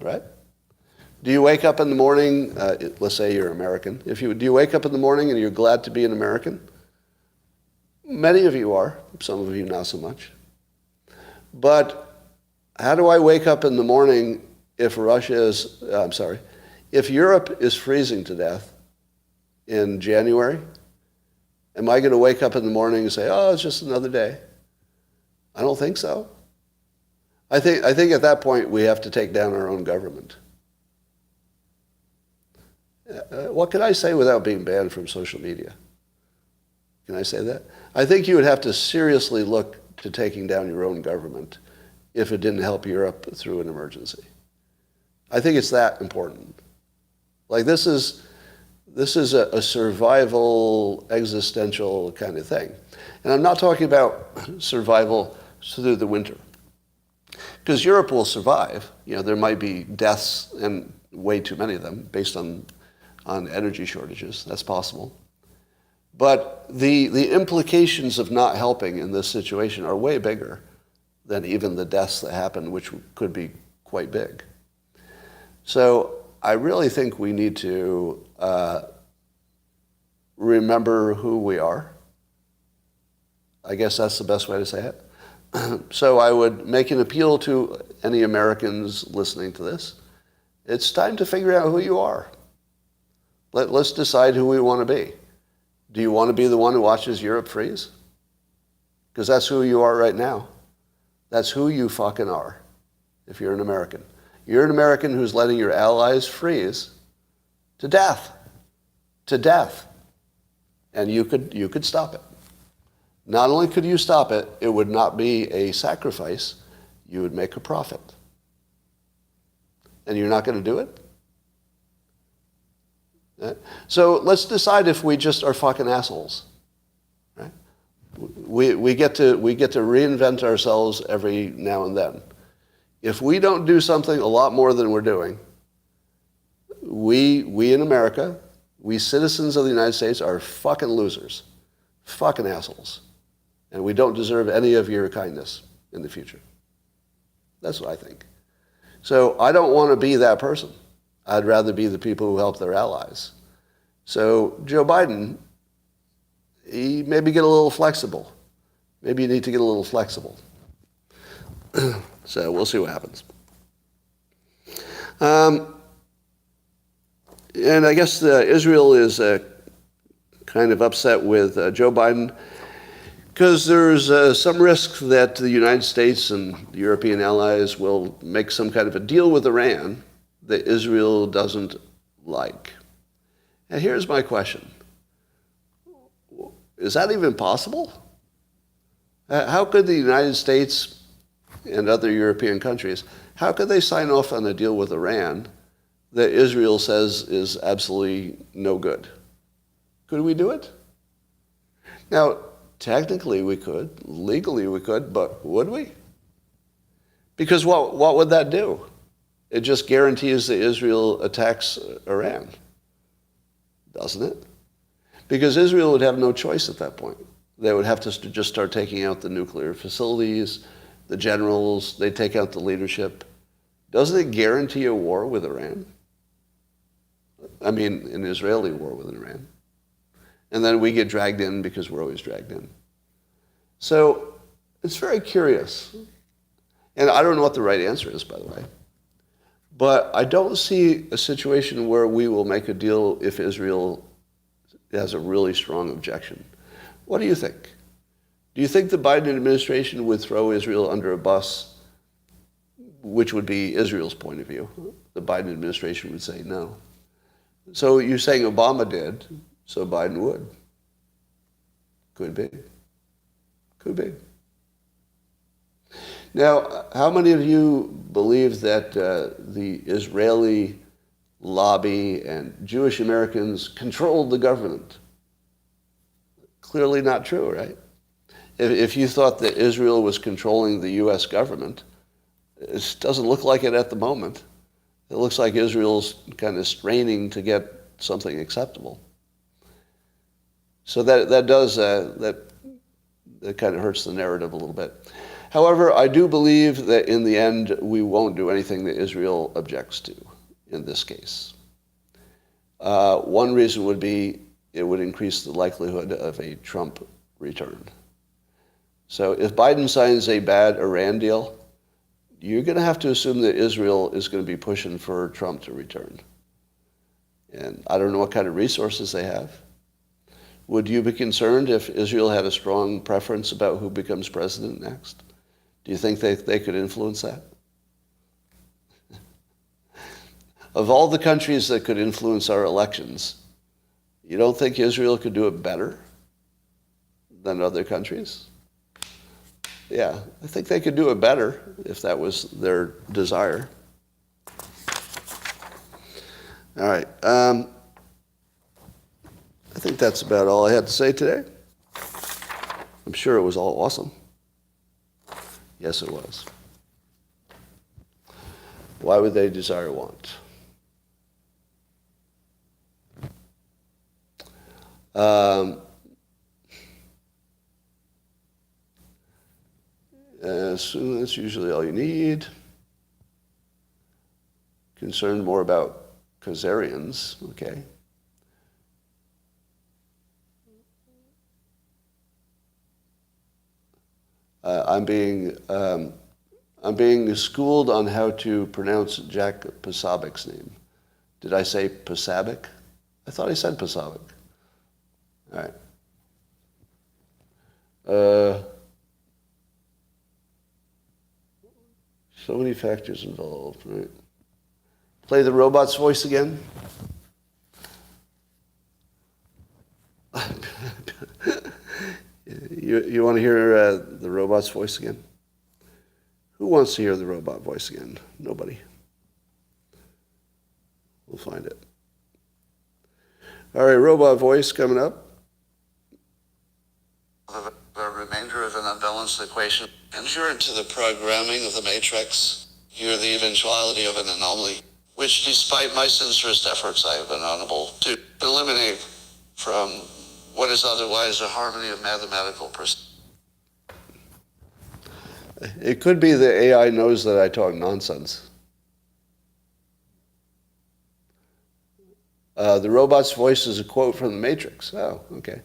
right? Do you wake up in the morning, let's say you're American. Do you wake up in the morning and you're glad to be an American? Many of you are, some of you not so much. But how do I wake up in the morning if if Europe is freezing to death in January? Am I going to wake up in the morning and say, oh, it's just another day? I don't think so. I think at that point we have to take down our own government. What can I say without being banned from social media? Can I say that? I think you would have to seriously look to taking down your own government if it didn't help Europe through an emergency. I think it's that important. Like this is a survival, existential kind of thing. And I'm not talking about survival through the winter. Because Europe will survive. You know, there might be deaths, and way too many of them, based on energy shortages. That's possible. But the implications of not helping in this situation are way bigger than even the deaths that happen, which could be quite big. So I really think we need to remember who we are. I guess that's the best way to say it. So I would make an appeal to any Americans listening to this. It's time to figure out who you are. Let's decide who we want to be. Do you want to be the one who watches Europe freeze? Because that's who you are right now. That's who you fucking are, if you're an American. You're an American who's letting your allies freeze to death. To death. And you could stop it. Not only could you stop it, it would not be a sacrifice. You would make a profit. And you're not going to do it? So let's decide if we just are fucking assholes. Right? We get to reinvent ourselves every now and then. If we don't do something a lot more than we're doing, we in America, we citizens of the United States are fucking losers, fucking assholes, and we don't deserve any of your kindness in the future. That's what I think. So I don't want to be that person. I'd rather be the people who help their allies. So Joe Biden, he maybe get a little flexible. Maybe you need to get a little flexible. So we'll see what happens. And I guess Israel is kind of upset with Joe Biden because there's some risk that the United States and the European allies will make some kind of a deal with Iran that Israel doesn't like. And here's my question. Is that even possible? How could the United States and other European countries, how could they sign off on a deal with Iran that Israel says is absolutely no good? Could we do it? Now, technically we could, legally we could, but would we? Because what would that do? It just guarantees that Israel attacks Iran, doesn't it? Because Israel would have no choice at that point. They would have to just start taking out the nuclear facilities, the generals, they take out the leadership. Doesn't it guarantee a war with Iran? I mean, an Israeli war with Iran. And then we get dragged in because we're always dragged in. So it's very curious. And I don't know what the right answer is, by the way. But I don't see a situation where we will make a deal if Israel has a really strong objection. What do you think? Do you think the Biden administration would throw Israel under a bus, which would be Israel's point of view? The Biden administration would say no. So you're saying Obama did, so Biden would. Could be. Could be. Now, how many of you believe that the Israeli lobby and Jewish Americans controlled the government? Clearly not true, right? If you thought that Israel was controlling the U.S. government, it doesn't look like it at the moment. It looks like Israel's kind of straining to get something acceptable. So that kind of hurts the narrative a little bit. However, I do believe that in the end, we won't do anything that Israel objects to in this case. One reason would be it would increase the likelihood of a Trump return. So if Biden signs a bad Iran deal, you're going to have to assume that Israel is going to be pushing for Trump to return. And I don't know what kind of resources they have. Would you be concerned if Israel had a strong preference about who becomes president next? Do you think they could influence that? Of all the countries that could influence our elections, you don't think Israel could do it better than other countries? Yeah, I think they could do it better if that was their desire. All right. I think that's about all I had to say today. I'm sure it was all awesome. Yes, it was. Why would they desire want? So that's usually all you need. Concerned more about Khazarians, okay. I'm being schooled on how to pronounce Jack Posabik's name. Did I say Posabik? I thought I said Posabik. All right. So many factors involved, right? Play the robot's voice again. You want to hear the robot's voice again? Who wants to hear the robot voice again? Nobody. We'll find it. All right, robot voice coming up. The remainder of an unbalanced equation. Inherent to the programming of the matrix, here the eventuality of an anomaly, which despite my sincerest efforts I have been unable to eliminate from what is otherwise a harmony of mathematical perception. It could be the AI knows that I talk nonsense. The robot's voice is a quote from the Matrix. Oh, okay.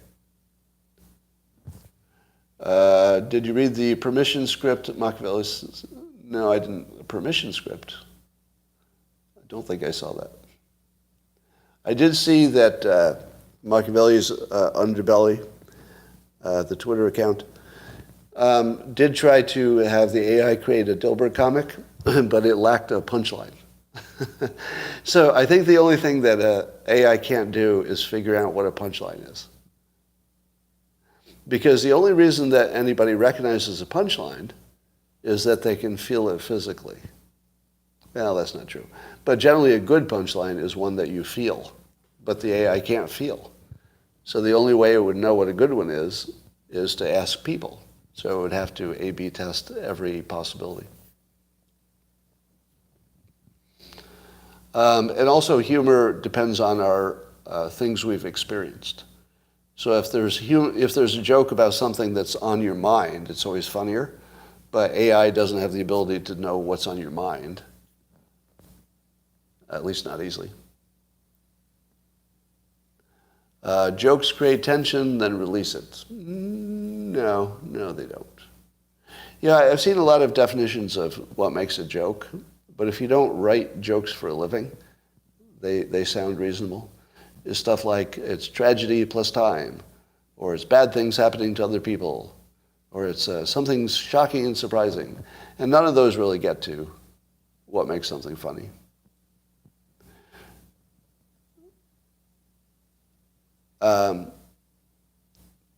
Did you read the permission script at Machiavelli's? No, I didn't. A permission script? I don't think I saw that. I did see that Machiavelli's Underbelly, the Twitter account, did try to have the AI create a Dilbert comic, but it lacked a punchline. So I think the only thing that AI can't do is figure out what a punchline is. Because the only reason that anybody recognizes a punchline is that they can feel it physically. Well, that's not true. But generally a good punchline is one that you feel, but the AI can't feel. So the only way it would know what a good one is to ask people. So it would have to A/B test every possibility. And also humor depends on our things we've experienced. So if there's a joke about something that's on your mind, it's always funnier. But AI doesn't have the ability to know what's on your mind, at least not easily. Jokes create tension, then release it. No, they don't. Yeah, I've seen a lot of definitions of what makes a joke, but if you don't write jokes for a living, they sound reasonable. It's stuff like it's tragedy plus time, or it's bad things happening to other people, or it's something shocking and surprising. And none of those really get to what makes something funny.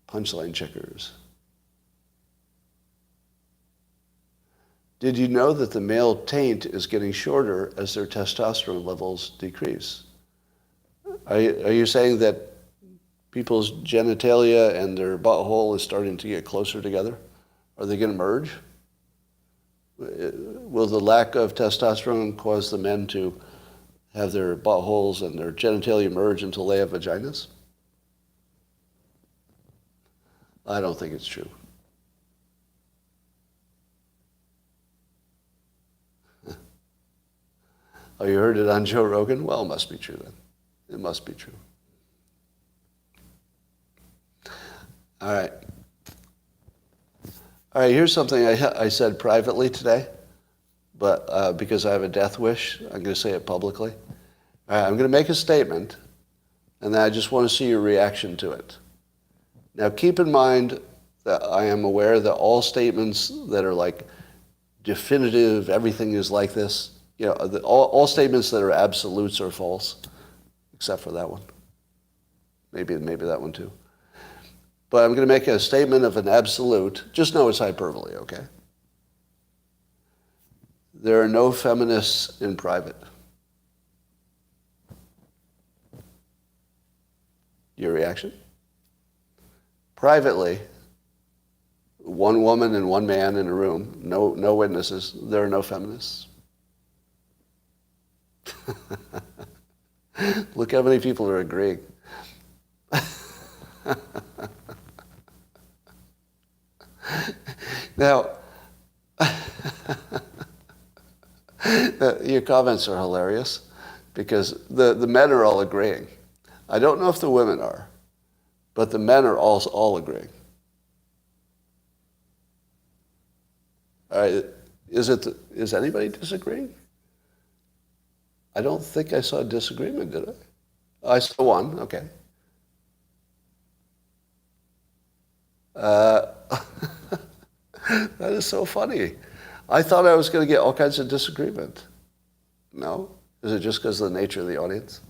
Punchline checkers. Did you know that the male taint is getting shorter as their testosterone levels decrease? Are you saying that people's genitalia and their butthole is starting to get closer together? Are they going to merge? Will the lack of testosterone cause the men to have their buttholes and their genitalia merge until they have vaginas? I don't think it's true. Oh, you heard it on Joe Rogan? Well, it must be true then. It must be true. All right. All right, here's something I said privately today, but because I have a death wish, I'm going to say it publicly. All right, I'm going to make a statement, and then I just want to see your reaction to it. Now, keep in mind that I am aware that all statements that are like definitive, everything is like this, all statements that are absolutes are false, except for that one. Maybe that one too. But I'm going to make a statement of an absolute. Just know it's hyperbole, okay? There are no feminists in private. Your reaction? Privately, one woman and one man in a room, no witnesses, there are no feminists. Look how many people are agreeing. Now, your comments are hilarious because the men are all agreeing. I don't know if the women are, but the men are all agreeing. All right, is anybody disagreeing? I don't think I saw a disagreement, did I? I saw one, okay. That is so funny. I thought I was going to get all kinds of disagreement. No? Is it just because of the nature of the audience?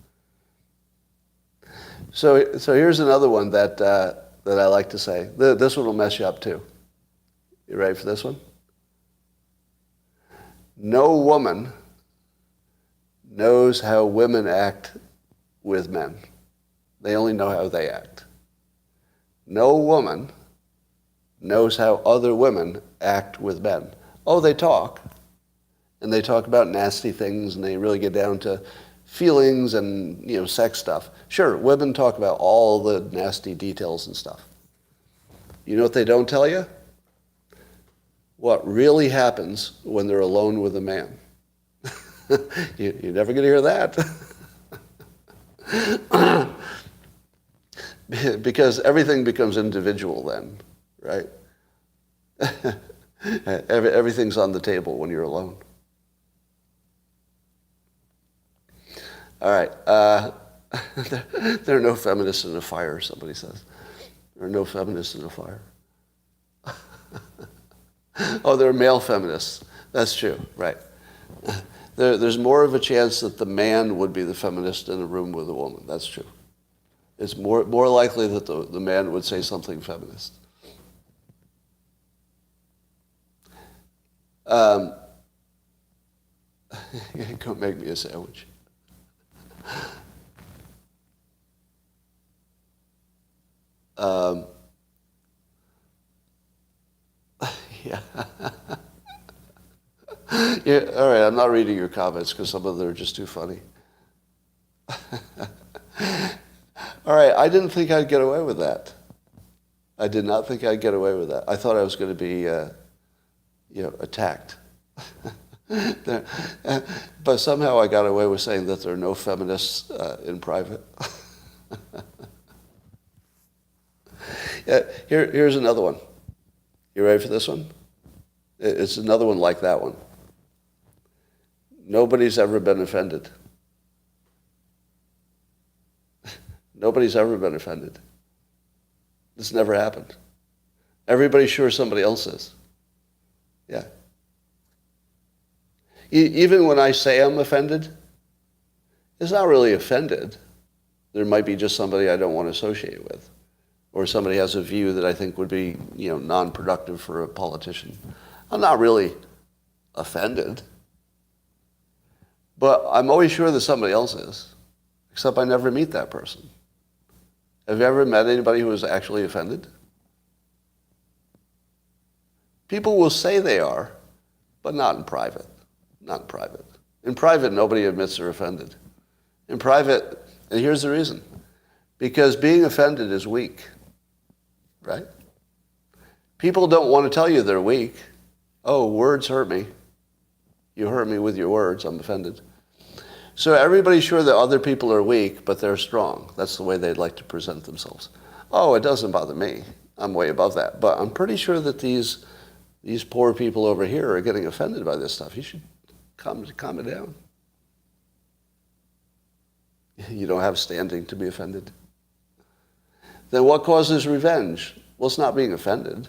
So here's another one that I like to say. This one will mess you up too. You ready for this one? No woman knows how women act with men. They only know how they act. No woman knows how other women act with men. Oh, they talk. And they talk about nasty things, and they really get down to feelings and, sex stuff. Sure, women talk about all the nasty details and stuff. You know what they don't tell you? What really happens when they're alone with a man. You're never going to hear that. Because everything becomes individual then, right? Everything's on the table when you're alone. All right. There are no feminists in a fire, somebody says. There are no feminists in a fire. Oh, there are male feminists. That's true, right. There's more of a chance that the man would be the feminist in a room with a woman. That's true. It's more likely that the man would say something feminist. Go make me a sandwich. Yeah. Yeah. All right, I'm not reading your comments because some of them are just too funny. All right, I didn't think I'd get away with that. I did not think I'd get away with that. I thought I was going to be, attacked. But somehow I got away with saying that there are no feminists in private. Here's another one. You ready for this one? It's another one like that one. Nobody's ever been offended. Nobody's ever been offended. This never happened. Everybody's sure somebody else is. Yeah. Even when I say I'm offended, it's not really offended. There might be just somebody I don't want to associate with, or somebody has a view that I think would be, non-productive for a politician. I'm not really offended, but I'm always sure that somebody else is, except I never meet that person. Have you ever met anybody who was actually offended? People will say they are, but not in private. Not in private. In private, nobody admits they're offended. In private, and here's the reason. Because being offended is weak, right? People don't want to tell you they're weak. Oh, words hurt me. You hurt me with your words, I'm offended. So everybody's sure that other people are weak, but they're strong. That's the way they'd like to present themselves. Oh, it doesn't bother me. I'm way above that. But I'm pretty sure that these poor people over here are getting offended by this stuff. You should calm it down. You don't have standing to be offended. Then what causes revenge? Well, it's not being offended.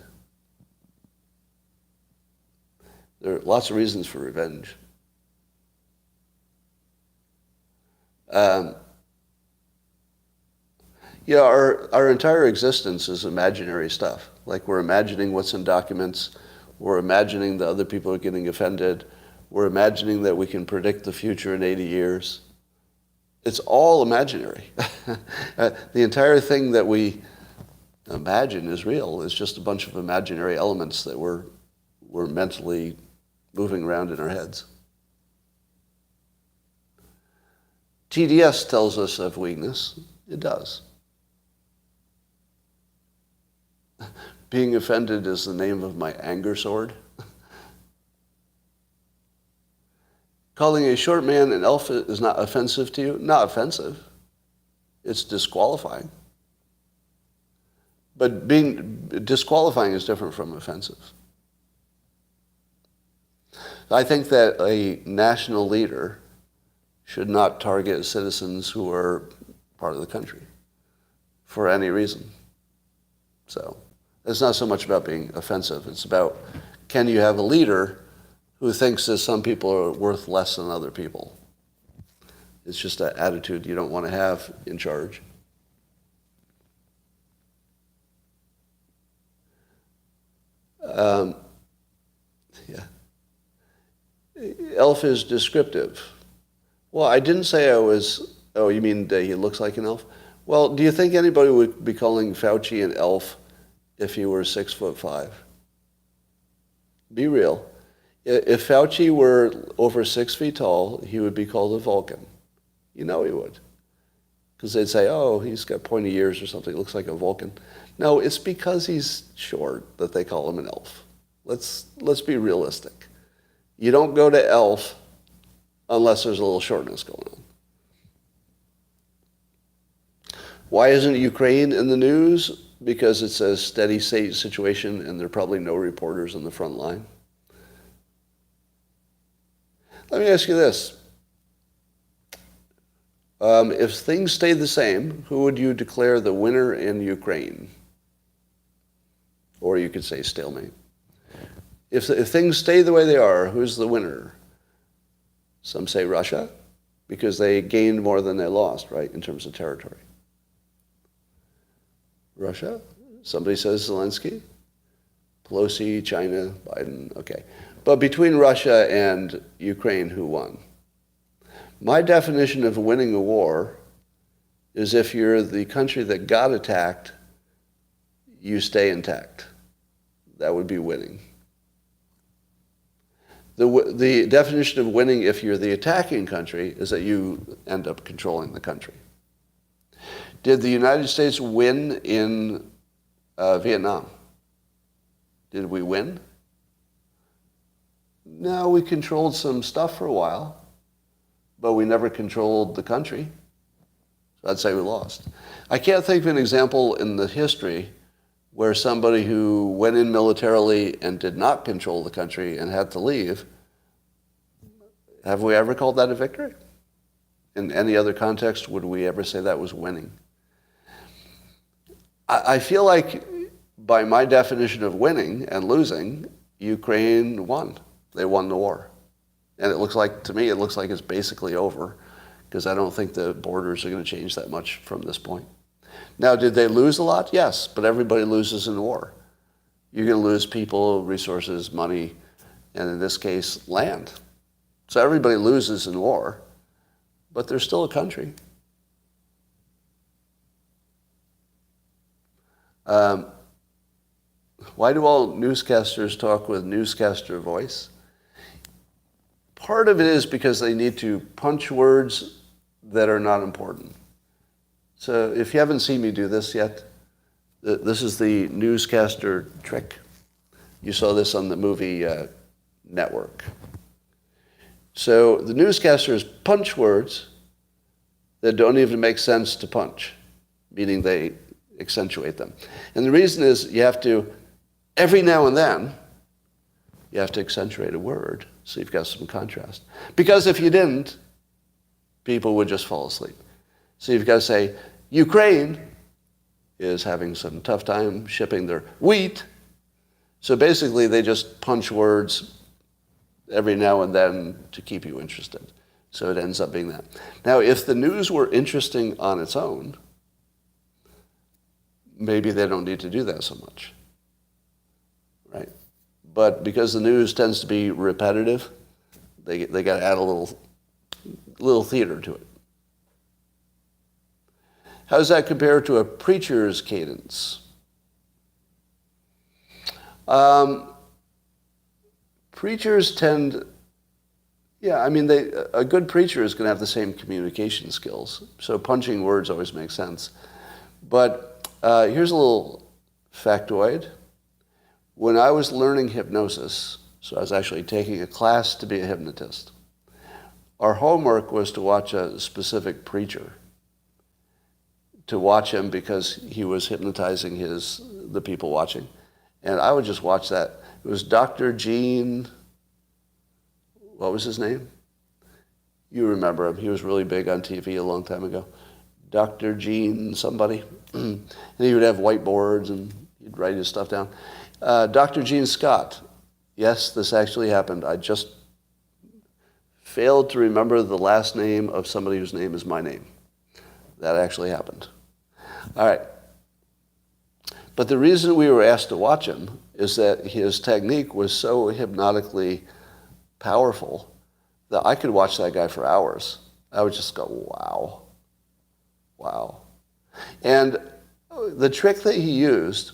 There are lots of reasons for revenge. Our entire existence is imaginary stuff. Like we're imagining what's in documents. We're imagining that other people are getting offended. We're imagining that we can predict the future in 80 years. It's all imaginary. The entire thing that we imagine is real. It's just a bunch of imaginary elements that we're mentally moving around in our heads. TDS tells us of weakness. It does. Being offended is the name of my anger sword. Calling a short man an elf is not offensive to you? Not offensive. It's disqualifying. But being disqualifying is different from offensive. I think that a national leader should not target citizens who are part of the country for any reason. So it's not so much about being offensive. It's about, can you have a leader who thinks that some people are worth less than other people? It's just an attitude you don't want to have in charge. Elf is descriptive. Well, I didn't say I was, oh, you mean that he looks like an elf? Well, do you think anybody would be calling Fauci an elf if he were 6'5"? Be real. If Fauci were over 6 feet tall, he would be called a Vulcan. You know he would. Because they'd say, oh, he's got pointy ears or something, looks like a Vulcan. No, it's because he's short that they call him an elf. Let's be realistic. You don't go to elf unless there's a little shortness going on. Why isn't Ukraine in the news? Because it's a steady state situation and there are probably no reporters on the front line. Let me ask you this. If things stayed the same, who would you declare the winner in Ukraine? Or you could say stalemate. If things stay the way they are, who's the winner? Some say Russia, because they gained more than they lost, right, in terms of territory. Russia? Somebody says Zelensky. Pelosi, China, Biden, okay. But between Russia and Ukraine, who won? My definition of winning a war is if you're the country that got attacked, you stay intact. That would be winning. The definition of winning if you're the attacking country is that you end up controlling the country. Did the United States win in Vietnam? Did we win? No, we controlled some stuff for a while, but we never controlled the country. So I'd say we lost. I can't think of an example in the history where somebody who went in militarily and did not control the country and had to leave, have we ever called that a victory? In any other context, would we ever say that was winning? I feel like by my definition of winning and losing, Ukraine won. They won the war. And it looks like, to me, it looks like it's basically over, because I don't think the borders are going to change that much from this point. Now, did they lose a lot? Yes, but everybody loses in war. You're going to lose people, resources, money, and in this case, land. So everybody loses in war, but they're still a country. Why do all newscasters talk with newscaster voice? Part of it is because they need to punch words that are not important. So if you haven't seen me do this yet, this is the newscaster trick. You saw this on the movie Network. So the newscasters punch words that don't even make sense to punch, meaning they accentuate them. And the reason is you have to, every now and then, you have to accentuate a word so you've got some contrast. Because if you didn't, people would just fall asleep. So you've got to say, Ukraine is having some tough time shipping their wheat. So basically they just punch words every now and then to keep you interested. So it ends up being that. Now, if the news were interesting on its own, maybe they don't need to do that so much, right? But because the news tends to be repetitive, they got to add a little theater to it. How does that compare to a preacher's cadence? Preachers tend, a good preacher is going to have the same communication skills. So punching words always makes sense. But here's a little factoid. When I was learning hypnosis, so I was actually taking a class to be a hypnotist, our homework was to watch a specific preacher, to watch him because he was hypnotizing the people watching. And I would just watch that. It was Dr. Gene, what was his name? You remember him. He was really big on TV a long time ago. Dr. Gene somebody. And he would have whiteboards and he'd write his stuff down. Dr. Gene Scott. Yes, this actually happened. I just failed to remember the last name of somebody whose name is my name. That actually happened. All right. But the reason we were asked to watch him is that his technique was so hypnotically powerful that I could watch that guy for hours. I would just go, wow. Wow. And the trick that he used,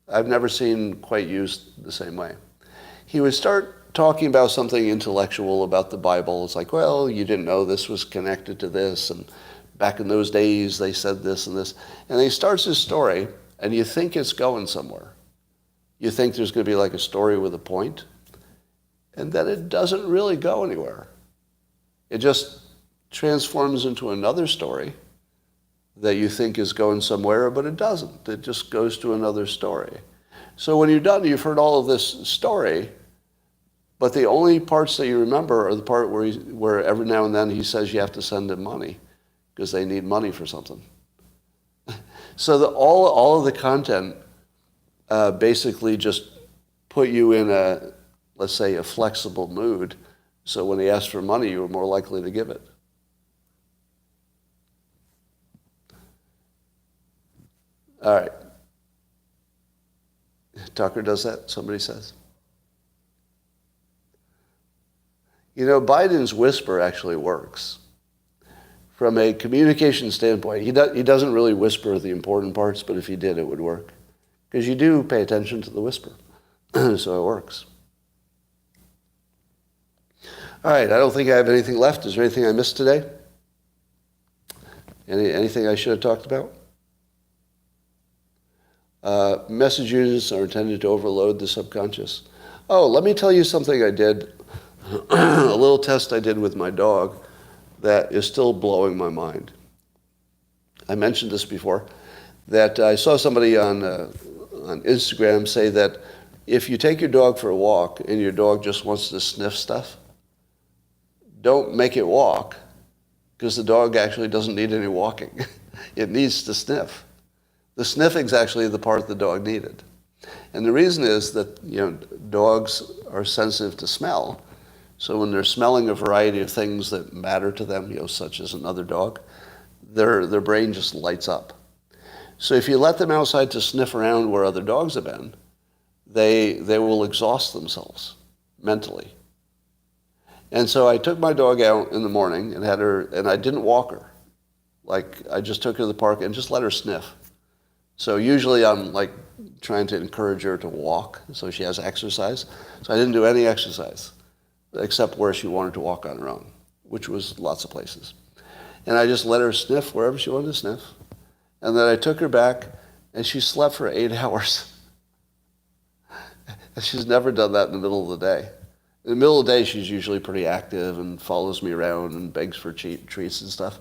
I've never seen quite used the same way. He would start talking about something intellectual about the Bible. It's like, well, you didn't know this was connected to this, and back in those days they said this and this. And he starts his story, and you think it's going somewhere. You think there's going to be like a story with a point, and then it doesn't really go anywhere. It just transforms into another story that you think is going somewhere, but it doesn't. It just goes to another story. So when you're done, you've heard all of this story, but the only parts that you remember are the part where every now and then he says you have to send him money because they need money for something. So all of the content basically just put you in a, let's say, a flexible mood. So when he asked for money, you were more likely to give it. All right. Tucker does that, somebody says. You know, Biden's whisper actually works. From a communication standpoint, he doesn't really whisper the important parts, but if he did, it would work. Because you do pay attention to the whisper. So it works. All right, I don't think I have anything left. Is there anything I missed today? Anything I should have talked about? Messages are intended to overload the subconscious. Oh, let me tell you something I did, a little test I did with my dog that is still blowing my mind. I mentioned this before, that I saw somebody on Instagram say that if you take your dog for a walk and your dog just wants to sniff stuff, don't make it walk, because the dog actually doesn't need any walking. It needs to sniff. The sniffing is actually the part the dog needed. And the reason is that, dogs are sensitive to smell. So when they're smelling a variety of things that matter to them, such as another dog, their brain just lights up. So if you let them outside to sniff around where other dogs have been, they will exhaust themselves mentally. And so I took my dog out in the morning and and I didn't walk her. Like, I just took her to the park and just let her sniff. So usually I'm like trying to encourage her to walk so she has exercise. So I didn't do any exercise except where she wanted to walk on her own, which was lots of places. And I just let her sniff wherever she wanted to sniff. And then I took her back and she slept for 8 hours. And she's never done that in the middle of the day. In the middle of the day, she's usually pretty active and follows me around and begs for treats and stuff.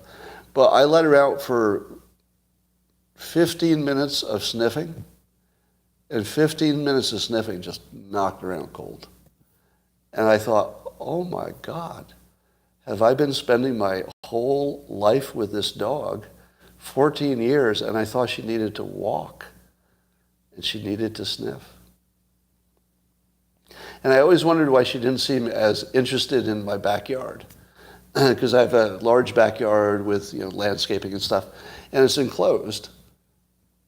But I let her out for 15 minutes of sniffing, and 15 minutes of sniffing just knocked her out cold. And I thought, oh my God, have I been spending my whole life with this dog, 14 years, and I thought she needed to walk, and she needed to sniff. And I always wondered why she didn't seem as interested in my backyard, because I have a large backyard with landscaping and stuff, and it's enclosed.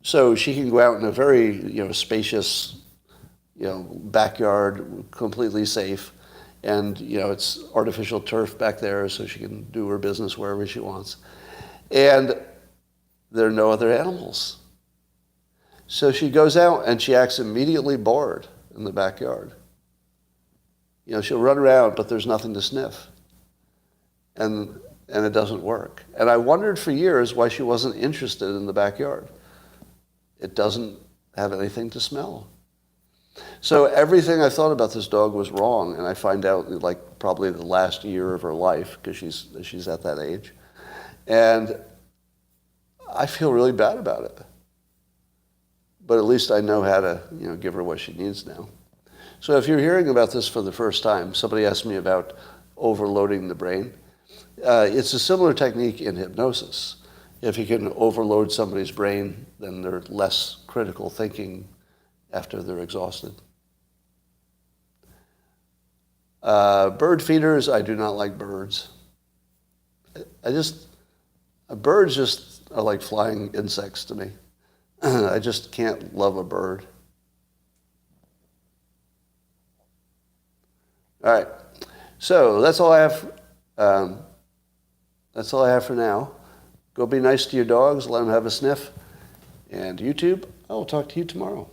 So she can go out in a very spacious backyard, completely safe, and it's artificial turf back there, so she can do her business wherever she wants. And there are no other animals. So she goes out and she acts immediately bored in the backyard. She'll run around, but there's nothing to sniff. And it doesn't work. And I wondered for years why she wasn't interested in the backyard. It doesn't have anything to smell. So everything I thought about this dog was wrong, and I find out like probably the last year of her life, because she's at that age. And I feel really bad about it. But at least I know how to give her what she needs now. So if you're hearing about this for the first time, somebody asked me about overloading the brain. It's a similar technique in hypnosis. If you can overload somebody's brain, then they're less critical thinking after they're exhausted. Bird feeders, I do not like birds. Birds just are like flying insects to me. I just can't love a bird. All right, so that's all I have. That's all I have for now. Go be nice to your dogs. Let them have a sniff. And YouTube, I will talk to you tomorrow.